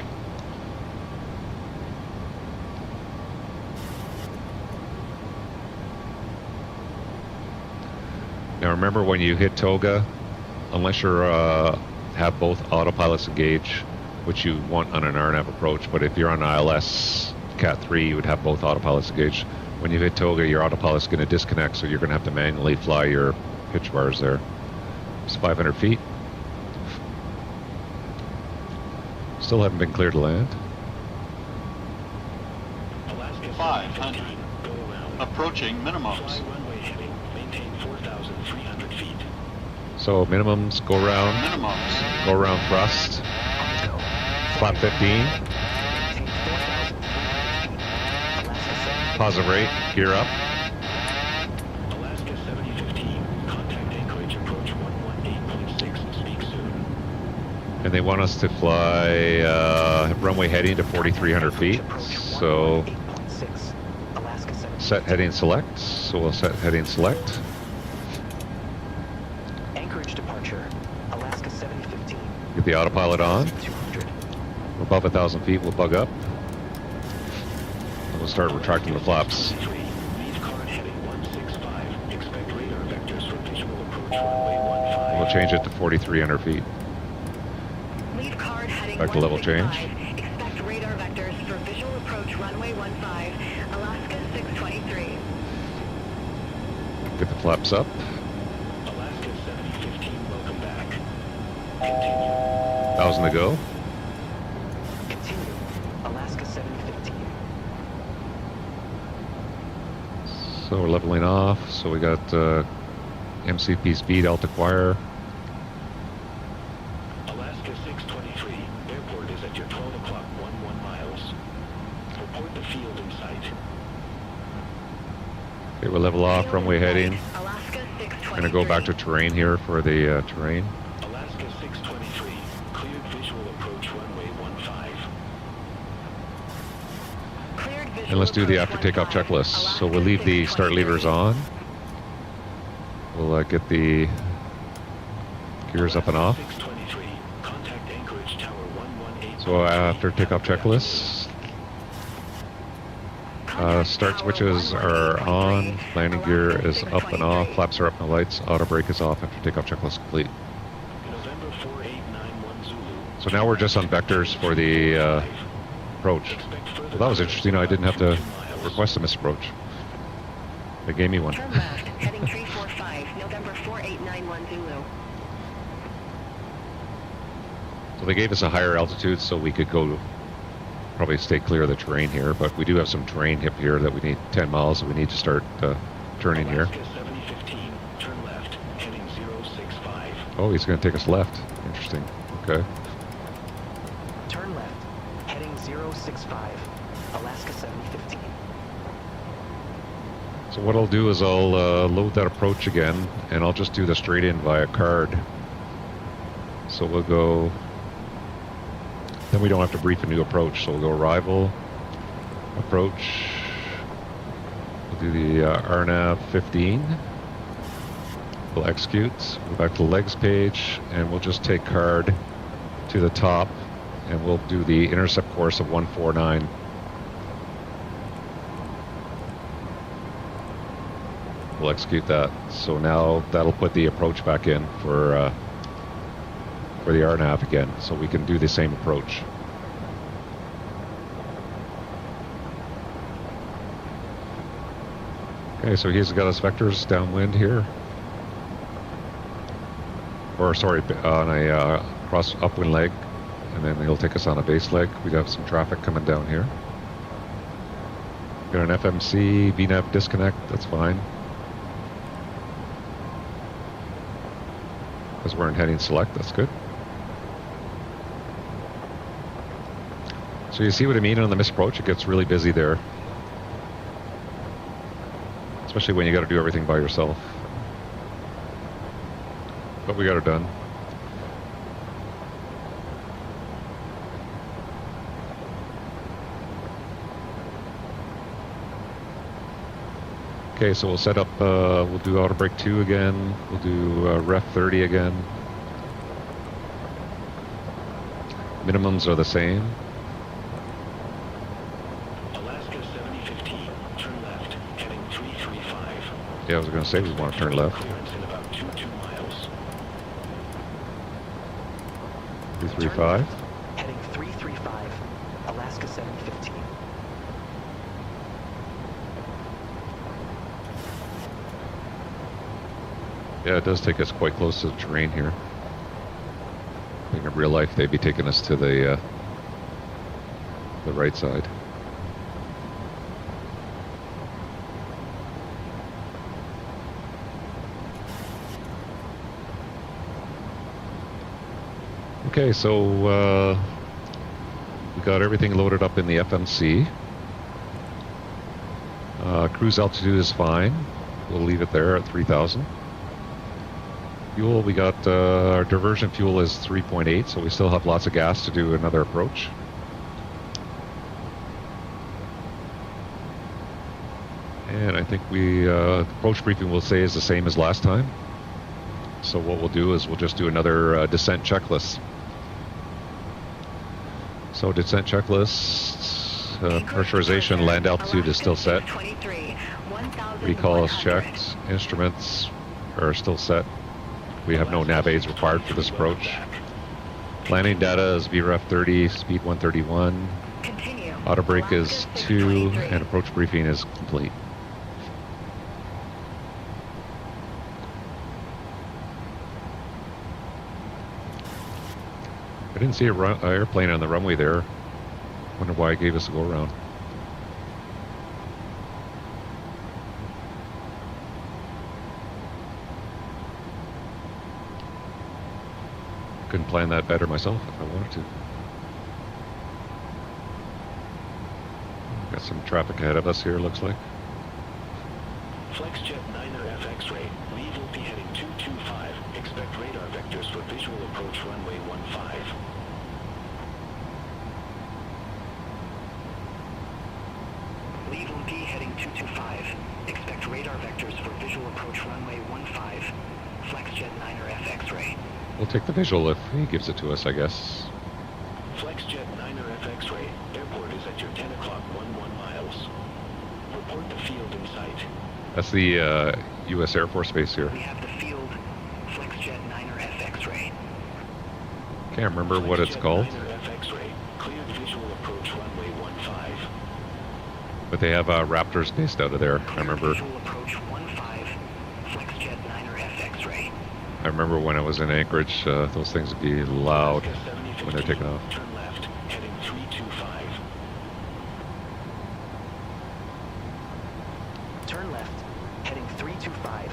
Now remember, when you hit toga, unless you're have both autopilots engaged, which you want on an RNAV approach, but if you're on ILS Cat 3, you would have both autopilots engaged. When you hit toga, your autopilot's going to disconnect, so you're going to have to manually fly your pitch bars there. It's 500 feet. Still haven't been cleared to land. Alaska 500. Go around. Approaching Fly minimums. runway heading. Maintain 4,300 feet. So minimums, go around thrust. Flap 15. Positive rate, gear up. Alaska 7015, contact Anchorage approach 118.6, speak soon. And they want us to fly runway heading to 4,300 feet. So set heading select. So we'll set heading select. Anchorage departure, Alaska 7015. Get the autopilot on. 200. We're above 1,000 feet, we'll bug up. And we'll start retracting the flaps. 23, leave card heading 165. Expect radar vectors for visual approach runway 15. We'll change it to 4,300 feet. Lead card heading Back to level 165. Expect radar vectors for visual approach runway 15, Alaska 623. Get the flaps up. Alaska 7015, welcome back. Continue. 1,000 to go. Continue, Alaska 7015. So we're leveling off. So we got MCP speed out to acquire. Alaska 623, airport is at your 12 o'clock 11 miles. Report the field in sight. Okay, we'll level off, runway heading. Alaska 623. We're going to go back to terrain here for the terrain. Alaska 623, cleared visual approach runway 15. Cleared visual And let's do the approach after takeoff 15, checklist. So we'll Alaska leave the start 623. levers on. We'll get the Gears up and off. 623, contact Anchorage Tower 118. So after takeoff checklist, start switches are on, landing gear is up and off, flaps are up, no lights, auto brake is off after takeoff checklist complete. November 4891 Zulu. So now we're just on vectors for the approach. Well, that was interesting. I didn't have to request a misapproach. They gave me one. Turn left, heading 345, November 4891 Zulu. So they gave us a higher altitude so we could go, probably stay clear of the terrain here, but we do have some terrain hip here that we need 10 miles, so we need to start turning here. Alaska 7015, turn left, heading 065. Oh, he's going to take us left. Interesting. Okay. Turn left, heading 065, Alaska 7015. So what I'll do is I'll load that approach again, and I'll just do the straight in via card. So we'll go, then we don't have to brief a new approach. So we'll go arrival, approach, we'll do the RNAV 15, we'll execute, go back to the legs page, and we'll just take card to the top, and we'll do the intercept course of 149. We'll execute that. So now that'll put the approach back in for the RNAV again, so we can do the same approach. Okay, so he's got us vectors downwind here. Or sorry, on a cross upwind leg, and then he'll take us on a base leg. We have some traffic coming down here. Got an FMC, VNAV disconnect, that's fine. Because we're in heading select, that's good. So you see what I mean on the misapproach? It gets really busy there. Especially when you got to do everything by yourself. But we got it done. Okay, so we'll set up, we'll do auto brake 2 again. We'll do ref 30 again. Minimums are the same. Alaska 7015, turn left, heading 335. Yeah, I was going to say we want to turn left. Clearance in about 22 miles. 335. Heading 335, Alaska 7015. Yeah, it does take us quite close to the terrain here. I think in real life they'd be taking us to the right side. Okay, so we got everything loaded up in the FMC. Cruise altitude is fine. We'll leave it there at 3,000. Fuel, we got our diversion fuel is 3.8, so we still have lots of gas to do another approach. And I think we approach briefing will say is the same as last time. So what we'll do is we'll just do another descent checklist. So descent checklist, pressurization, land altitude is still set. Recall is checked. Instruments are still set. We have no nav aids required for this approach. Landing data is VREF 30, speed 131. Continue. Auto brake is 2, and approach briefing is complete. I didn't see an airplane on the runway there. Wonder why it gave us a go around. Couldn't plan that better myself if I wanted to. Got some traffic ahead of us here, looks like. FlexJet 9er FX ray, leave will be heading 225. Expect radar vectors for visual approach runway 15. Lead on P heading 225. Expect radar vectors for visual approach runway 15. FlexJet 9er FX ray. We'll take the visual if he gives it to us, I guess. FlexJet 9er FX-ray. Airport is at your 10 o'clock 11 miles. Report the field in sight. That's the U.S. Air Force Base here. We have the field. FlexJet 9er FX-ray. Can't remember what it's called, 9er FX-ray. Cleared visual approach runway 15. but they have Raptors based out of there. I remember. Visual approach 15. FlexJet 9er FX-ray. I remember when I was in Anchorage, those things would be loud Alaska when they're taking off. Turn left, heading 325. Turn left, heading 325,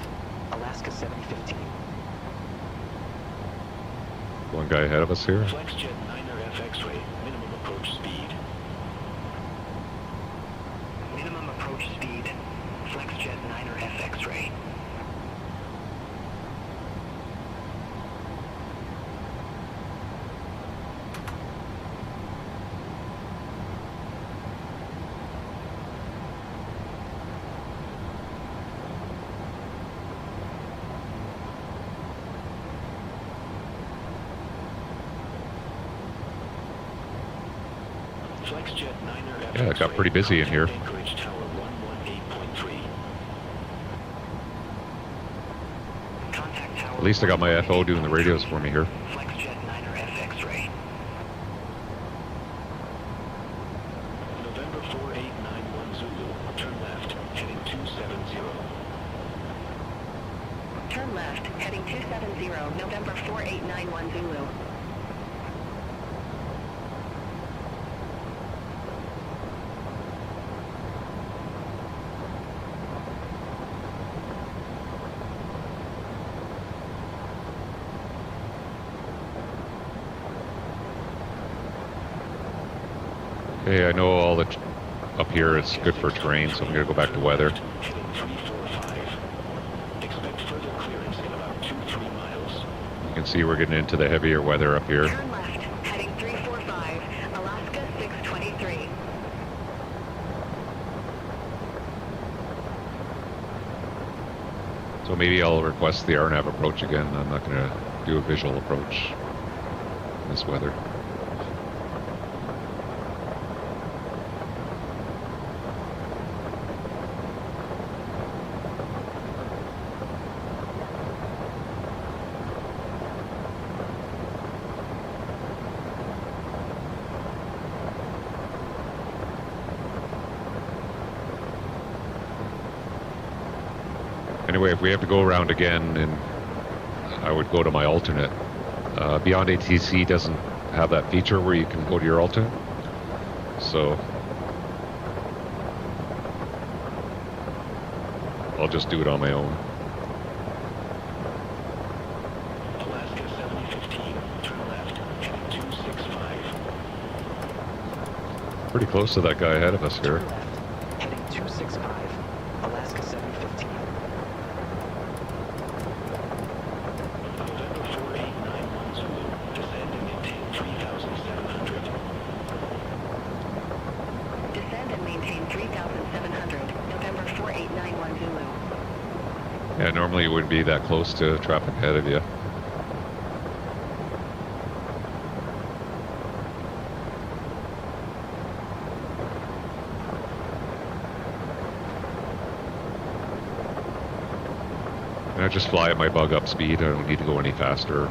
Alaska 7015. One guy ahead of us here. FlexJet 9er FX-ray. Minimum approach speed. Minimum approach speed, FlexJet 9er FX-ray. FlexJet 9er FX-ray. Yeah, it got pretty busy in here. Anchorage Tower 118.3. Contact tower. At least I got my FO doing the radios for me here. FlexJet 9er FX-ray. November 4891 Zulu. Turn left, heading 270. Turn left, heading 270, November 4891 Zulu. Okay, I know all the up here it's good for terrain, so I'm gonna go back to weather. Heading 345. Expect further clearance in about 2-3 miles. You can see we're getting into the heavier weather up here. Turn left, heading 345, Alaska 623. So maybe I'll request the RNAV approach again. I'm not gonna do a visual approach in this weather. Anyway, if we have to go around again, and I would go to my alternate. Beyond ATC doesn't have that feature where you can go to your alternate. So I'll just do it on my own. Alaska 7015. Turn left, heading 265. Pretty close to that guy ahead of us here. Turn left, heading 265, Alaska 715. November 4891 Zulu. Descend and maintain 3,700. Descend and maintain 3,700, November 4891 Zulu. Yeah, normally it wouldn't be that close to traffic ahead of you. And I just fly at my bug up speed. I don't need to go any faster.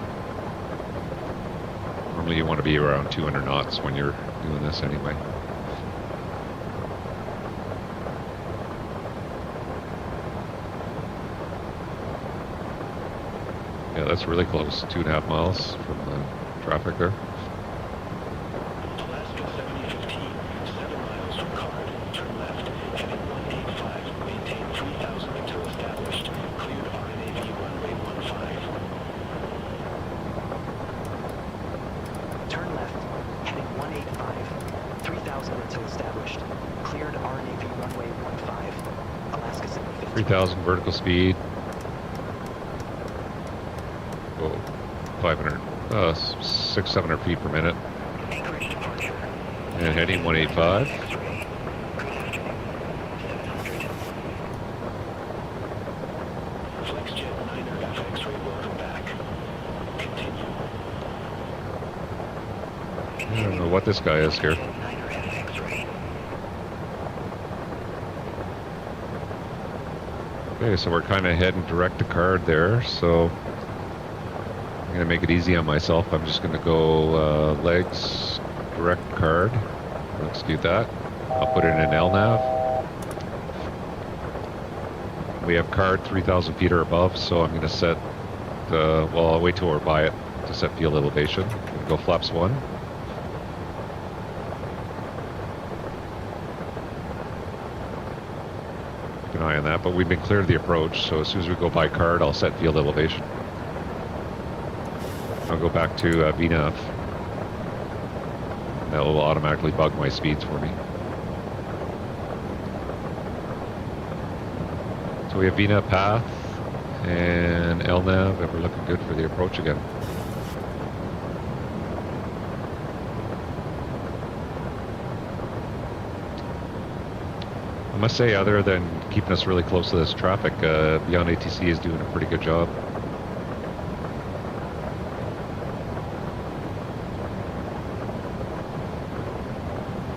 Normally you want to be around 200 knots when you're doing this anyway. Yeah, that's really close. 2.5 miles from the traffic there. Alaska 7015. 7 miles from Card. Turn left, heading 185. Maintain 3,000 until established. Cleared RNAV runway 15. Turn left, heading 185, 3000 until established. Cleared RNAV runway 15, Alaska 715. 3,000 vertical speed. Whoa, 500, 600-700 feet per minute. Anchorage departure. And heading 185. X-ray. Good afternoon. 700. FlexJet 9er FX-ray, welcome back. Continue. I don't know what this guy is here. Okay, so we're kind of heading direct to card there, so I'm going to make it easy on myself. I'm just going to go legs, direct card. Let's do that. I'll put in an LNAV. We have card 3,000 feet or above, so I'm going to set, well, I'll wait till we're by it to set field elevation. I'm going to go flaps 1. Keep an eye on that, but we've been cleared of the approach, so as soon as we go by card, I'll set field elevation. I'll go back to VNAV. That will automatically bug my speeds for me. So we have VNAV path and LNAV, and we're looking good for the approach again. I must say, other than keeping us really close to this traffic, Beyond ATC is doing a pretty good job.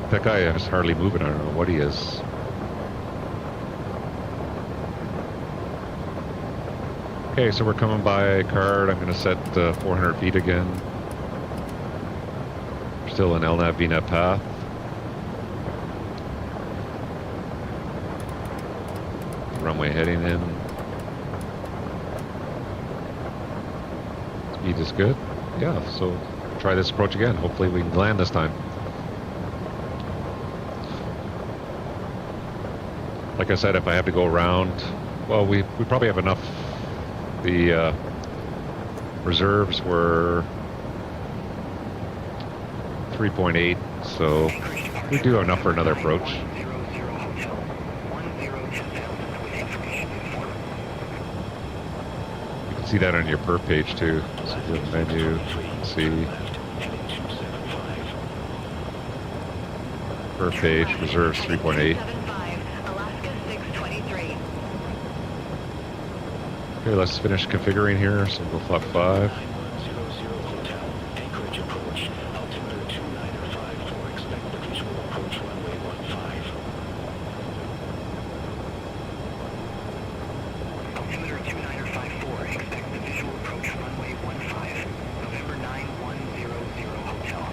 That guy is hardly moving. I don't know what he is. Okay, so we're coming by card. I'm going to set 400 feet again. Still an LNAV VNAV path. Runway heading in. Speed is good. Yeah, so try this approach again. Hopefully we can land this time. Like I said, if I have to go around, well, we probably have enough. The reserves were 3.8, so we do have enough for another approach. You can see that on your perf page too. So the menu, see. Perf page, reserves 3.8. Okay, let's finish configuring here. So we'll flap 5. Anchorage approach, altimeter 2954, expect the visual approach runway 15. Altimeter 2954, expect the visual approach runway 15. November 9100 Hotel.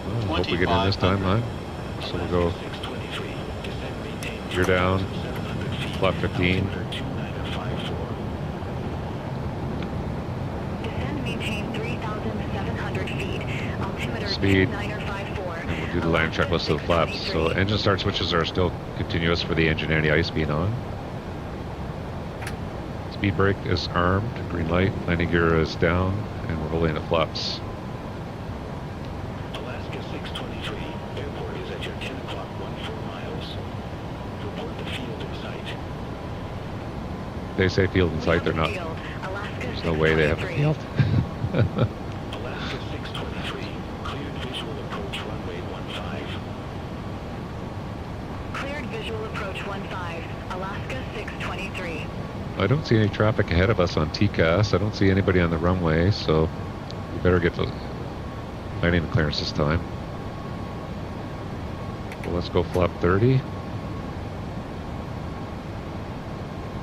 Well, hope we get in this time, huh? So we'll go. You're down. Flap 15. Descend, maintain 3,700 feet. Altimeter Speed. 2954. And we'll do the land checklist of the flaps. So engine start switches are still continuous for the engine and the ice being on. Speed brake is armed. Green light. Landing gear is down. And we're holding the flaps. Alaska 623, airport is at your 10 o'clock 14 miles. Report the field in sight. They say field in sight, they're not. There's no way they have a field. Alaska 623, cleared visual approach runway 15. Cleared visual approach 15. Alaska 623. I don't see any traffic ahead of us on TCAS. I don't see anybody on the runway, so we better get the landing clearance this time. Well, let's go flap 30.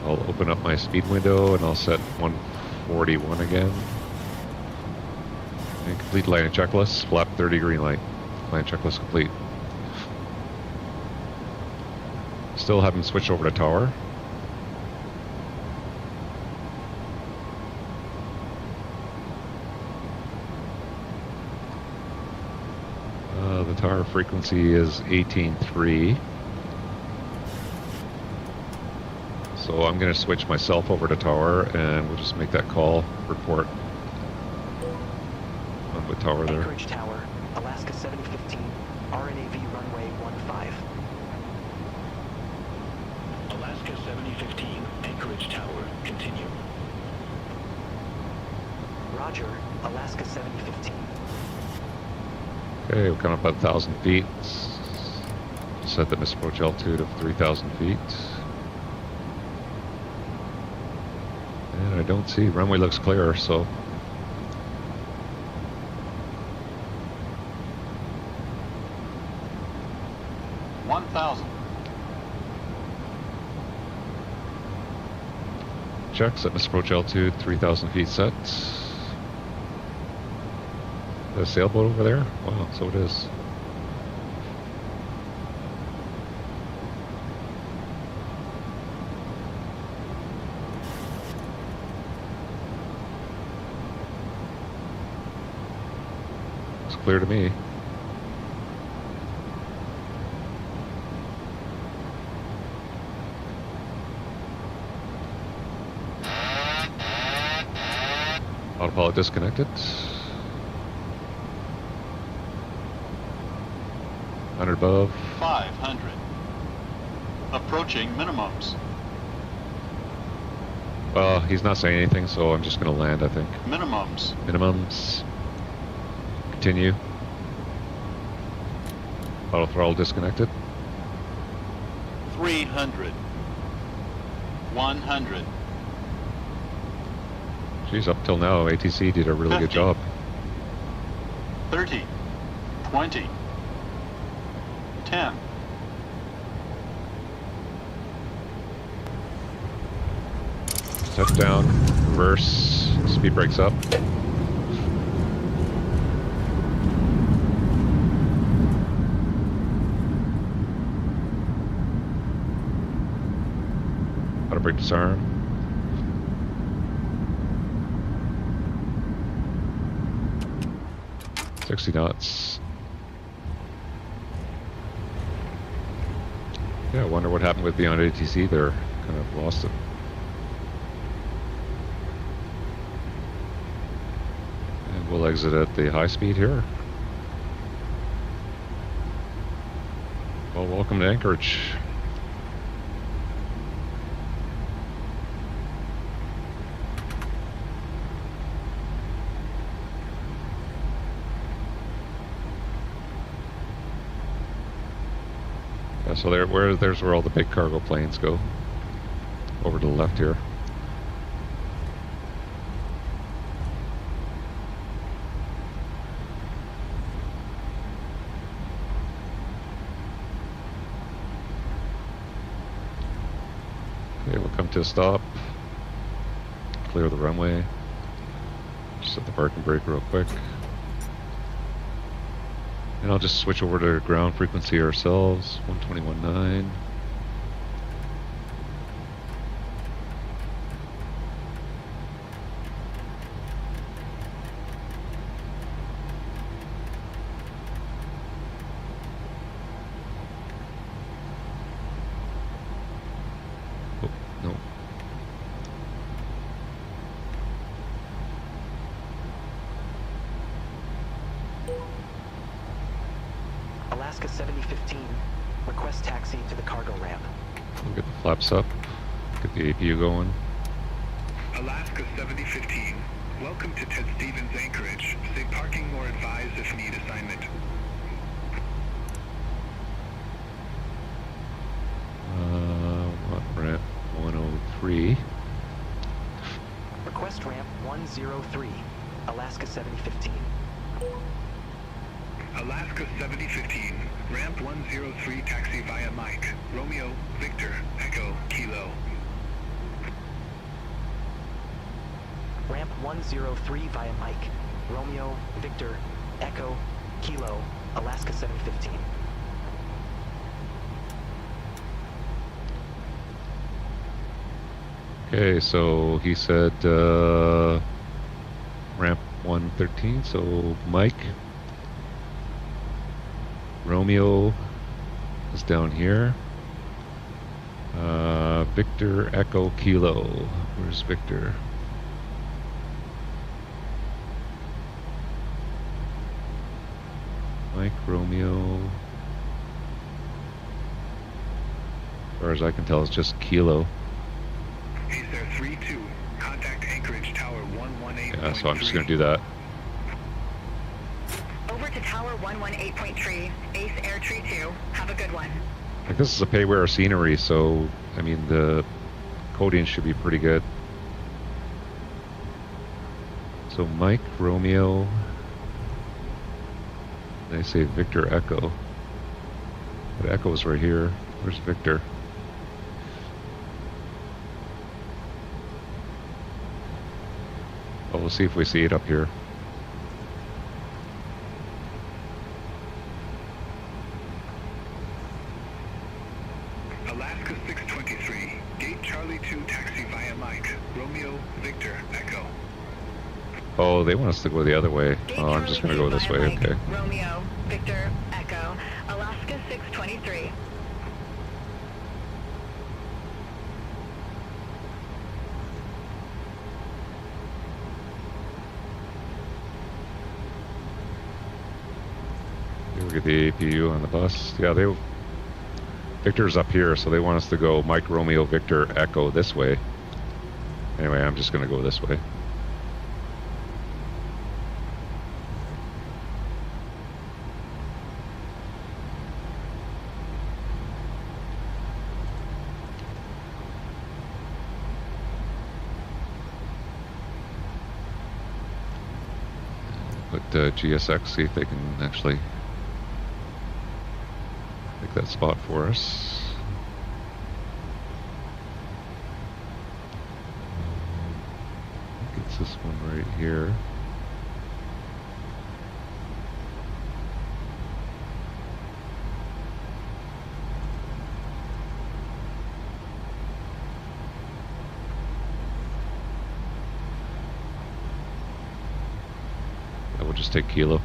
I'll open up my speed window and I'll set 141 again. And complete landing checklist. Flap 30 green light. Landing checklist complete. Still haven't switched over to tower. The tower frequency is 18.3. So I'm going to switch myself over to tower and we'll just make that call report on the tower there. Anchorage Tower, Alaska 7015, RNAV runway 15. Alaska 7015, Anchorage Tower, continue. Roger, Alaska 7015. Okay, we're coming up about 1,000 feet. Set the misapproach altitude of 3,000 feet. And I don't see, runway looks clear, so checks. Let us approach altitude 3,000 feet set. A sailboat over there? Wow, so it is. It's clear to me. Autopilot disconnected. 100 above. 500. Approaching minimums. Well, he's not saying anything, so I'm just going to land, I think. Minimums. Minimums. Continue. Auto throttle disconnected. 300. 100. Geez, up till now, ATC did a really good 50. job. 30. 20. 10. Touchdown, reverse, speed brakes up. Auto brake disarm. $60 knots. Yeah, I wonder what happened with Beyond ATC there. Kind of lost it. And we'll exit at the high speed here. Well, welcome to Anchorage. Yeah, so there's where all the big cargo planes go. Over to the left here. Okay, we'll come to a stop. Clear the runway. Just set the parking brake real quick. And I'll just switch over to ground frequency ourselves, 121.9. Oh, no. Alaska 7015. Request taxi to the cargo ramp. We'll get the flaps up, get the APU going. Alaska 7015. Welcome to Ted Stevens Anchorage. Say parking or advise if need assignment. What ramp? 103. Request ramp 103. Alaska 7015. Alaska 7015. Ramp 103 taxi via Mike. Romeo, Victor, Echo, Kilo. Ramp 103 via Mike. Romeo, Victor, Echo, Kilo, Alaska 715. Okay, so he said ramp 113, so Mike. Romeo is down here. Victor, Echo, Kilo. Where's Victor? Mike, Romeo. As far as I can tell, it's just Kilo. Is there 32? Contact Anchorage Tower 118.3. Yeah, so I'm just going to do that. Over to Tower 118.3, Ace Air Tree 2. Have a good one. Like, this is a pay-wear scenery, so, I mean, the coding should be pretty good. So Mike, Romeo, they say Victor, Echo. But Echo's right here. Where's Victor? But we'll see if we see it up here. Alaska 623, gate Charlie 2 taxi via Mike, Romeo, Victor, Echo. Oh, they want us to go the other way. Gate Oh, I'm just going to go Charlie this 2 way. via Mike, Okay. Romeo, Victor, Echo, Alaska 623. We'll get the APU on the bus. Yeah, Victor's up here, so they want us to go Mike, Romeo, Victor, Echo this way. Anyway, I'm just going to go this way. Put GSX, see if they can actually pick that spot for us. I think it's this one right here. Yeah, we'll just take Kilo.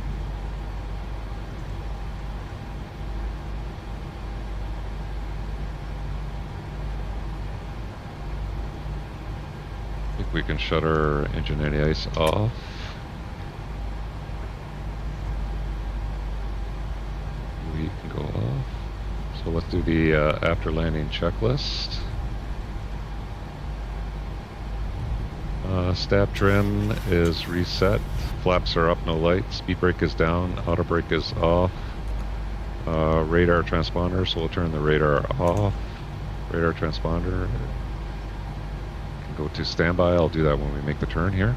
We can shut our engine anti-ice off. We can go off. So let's do the after landing checklist. Stab trim is reset. Flaps are up, no light. Speed brake is down. Auto brake is off. Radar transponder, so we'll turn the radar off. Radar transponder. Go to standby. I'll do that when we make the turn here.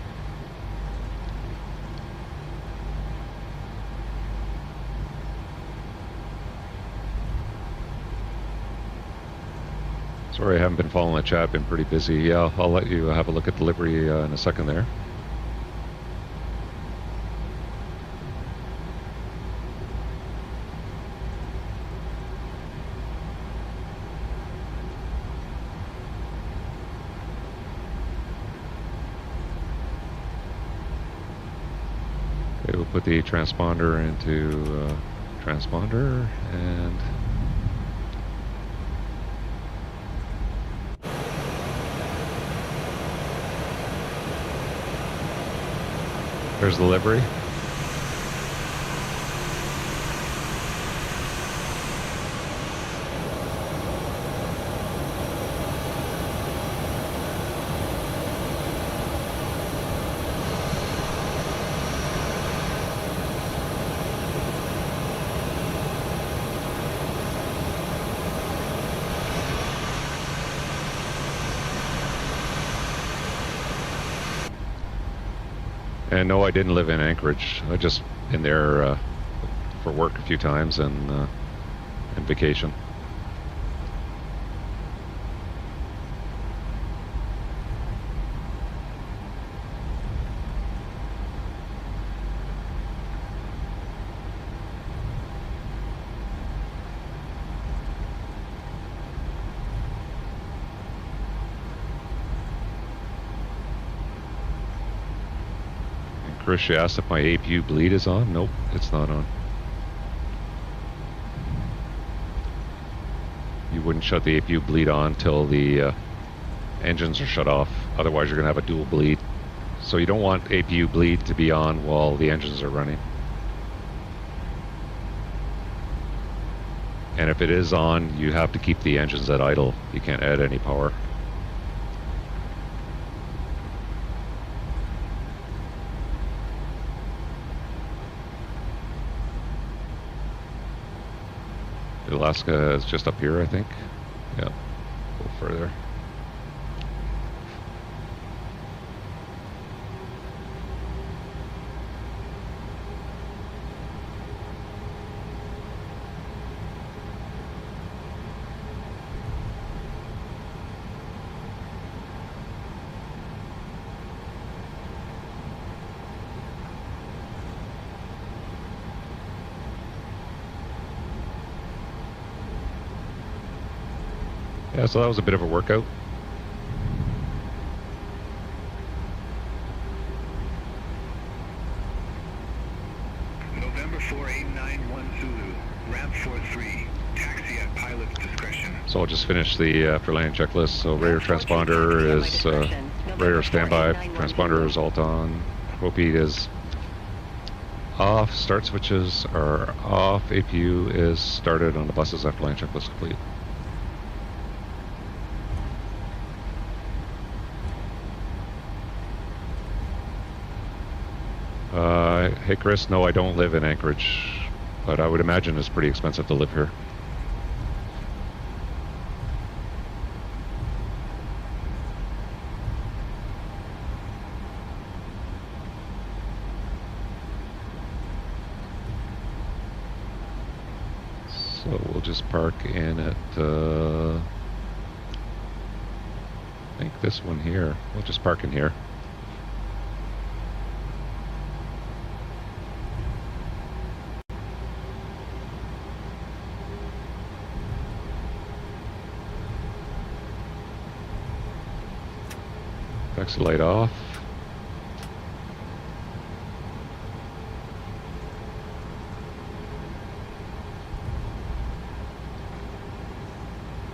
Sorry I haven't been following the chat, been pretty busy. Yeah, I'll let you have a look at delivery in a second there. Okay, we'll put the transponder into transponder and there's the livery. And no, I didn't live in Anchorage. I just been there for work a few times and vacation. Chris, you asked if my APU bleed is on. Nope, it's not on. You wouldn't shut the APU bleed on till the engines are shut off. Otherwise, you're going to have a dual bleed. So you don't want APU bleed to be on while the engines are running. And if it is on, you have to keep the engines at idle. You can't add any power. Alaska is just up here, I think. Yeah, go further. Yeah, so that was a bit of a workout. November 4891 Zulu, ramp 43, taxi at pilot's discretion. So I'll just finish the after landing checklist. So radar transponder is radar standby, transponder is alt on, OP is off, start switches are off, APU is started on the buses after landing checklist complete. Hey Chris, no I don't live in Anchorage, but I would imagine it's pretty expensive to live here. So we'll just park in at, I think this one here. We'll just park in here. Taxi light off.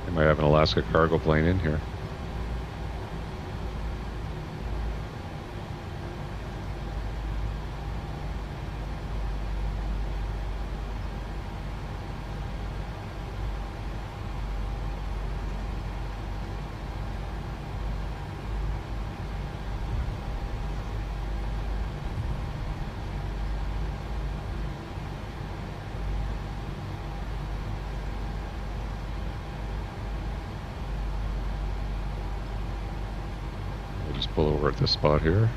They might have an Alaska cargo plane in here. Just pull over at this spot here.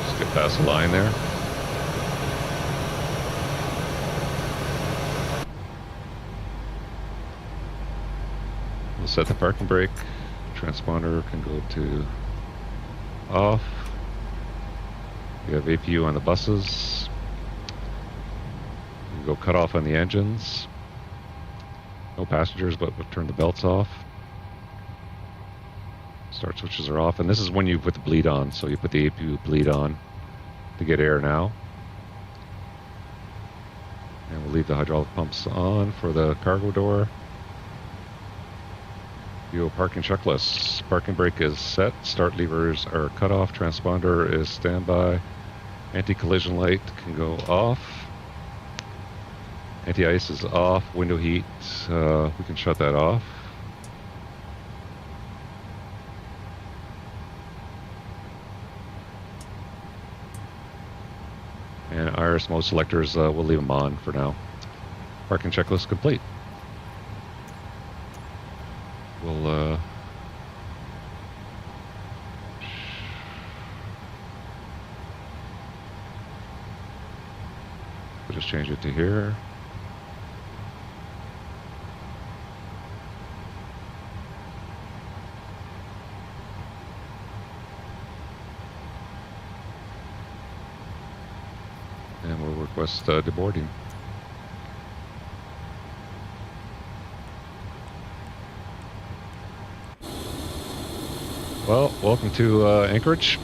Just get past the line there. We'll set the parking brake. Transponder can go to off. We have APU on the buses. We can go cut off on the engines. No passengers, but we'll turn the belts off. Start switches are off, and this is when you put the bleed on. So you put the APU bleed on to get air now. And we'll leave the hydraulic pumps on for the cargo door. Parking checklist. Parking brake is set. Start levers are cut off. Transponder is standby. Anti-collision light can go off. Anti-ice is off. Window heat, we can shut that off. And iris mode selectors, we'll leave them on for now. Parking checklist complete. We'll just change it to here. And we'll request deboarding. Well, welcome to Anchorage.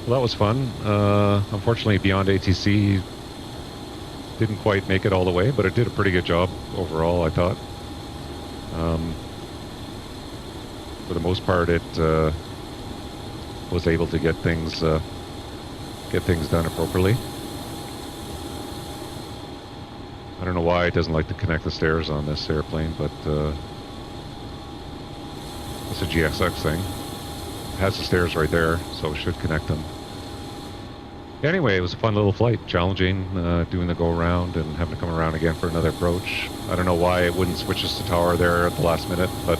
Well, that was fun. Unfortunately, Beyond ATC didn't quite make it all the way, but it did a pretty good job overall, I thought. For the most part, it was able to get things done appropriately. I don't know why it doesn't like to connect the stairs on this airplane, but it's a GXX thing. It has the stairs right there, so it should connect them. Anyway, it was a fun little flight, challenging, doing the go-around and having to come around again for another approach. I don't know why it wouldn't switch us to tower there at the last minute, but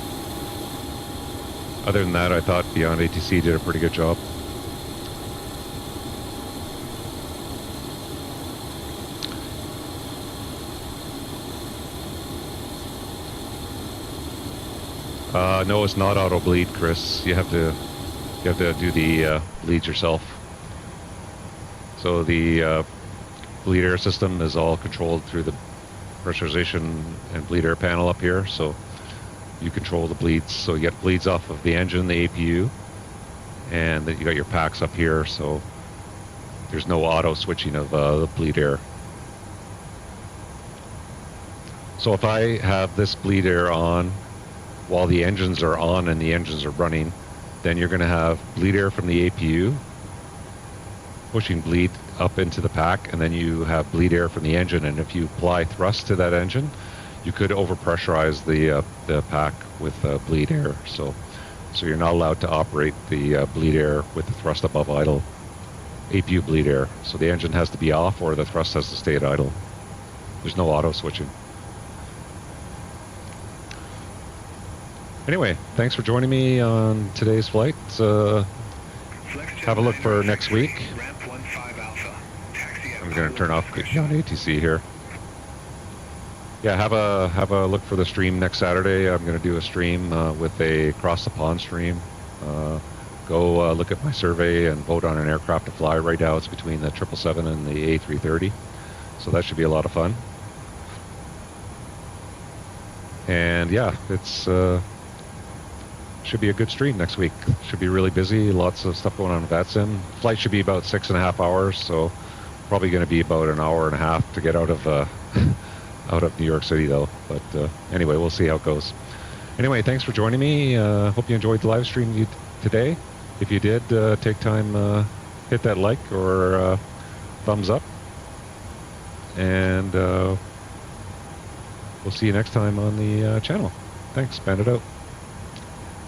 other than that, I thought Beyond ATC did a pretty good job. No, it's not auto bleed, Chris. You have to do the bleeds yourself. So the bleed air system is all controlled through the pressurization and bleed air panel up here. So you control the bleeds. So you get bleeds off of the engine, the APU, and then you got your packs up here. So there's no auto switching of the bleed air. So if I have this bleed air on while the engines are on and the engines are running, then you're going to have bleed air from the APU pushing bleed up into the pack, and then you have bleed air from the engine. And if you apply thrust to that engine, you could overpressurize the pack with bleed air. So you're not allowed to operate the bleed air with the thrust above idle APU bleed air. So the engine has to be off, or the thrust has to stay at idle. There's no auto switching. Anyway, thanks for joining me on today's flight. Have a look for next week. I'm going to turn off Beyond ATC here. Yeah, have a look for the stream next Saturday. I'm going to do a stream with a cross the pond stream. Go look at my survey and vote on an aircraft to fly. Right now it's between the 777 and the A330. So that should be a lot of fun. And yeah, it's should be a good stream next week. Should be really busy. Lots of stuff going on in VATSIM. Flight should be about 6.5 hours, so probably going to be about an hour and a half to get out of out of New York City, though. But anyway, we'll see how it goes. Anyway, thanks for joining me. Hope you enjoyed the live stream today. If you did, take time, hit that like or thumbs up, and we'll see you next time on the channel. Thanks. Bandit out.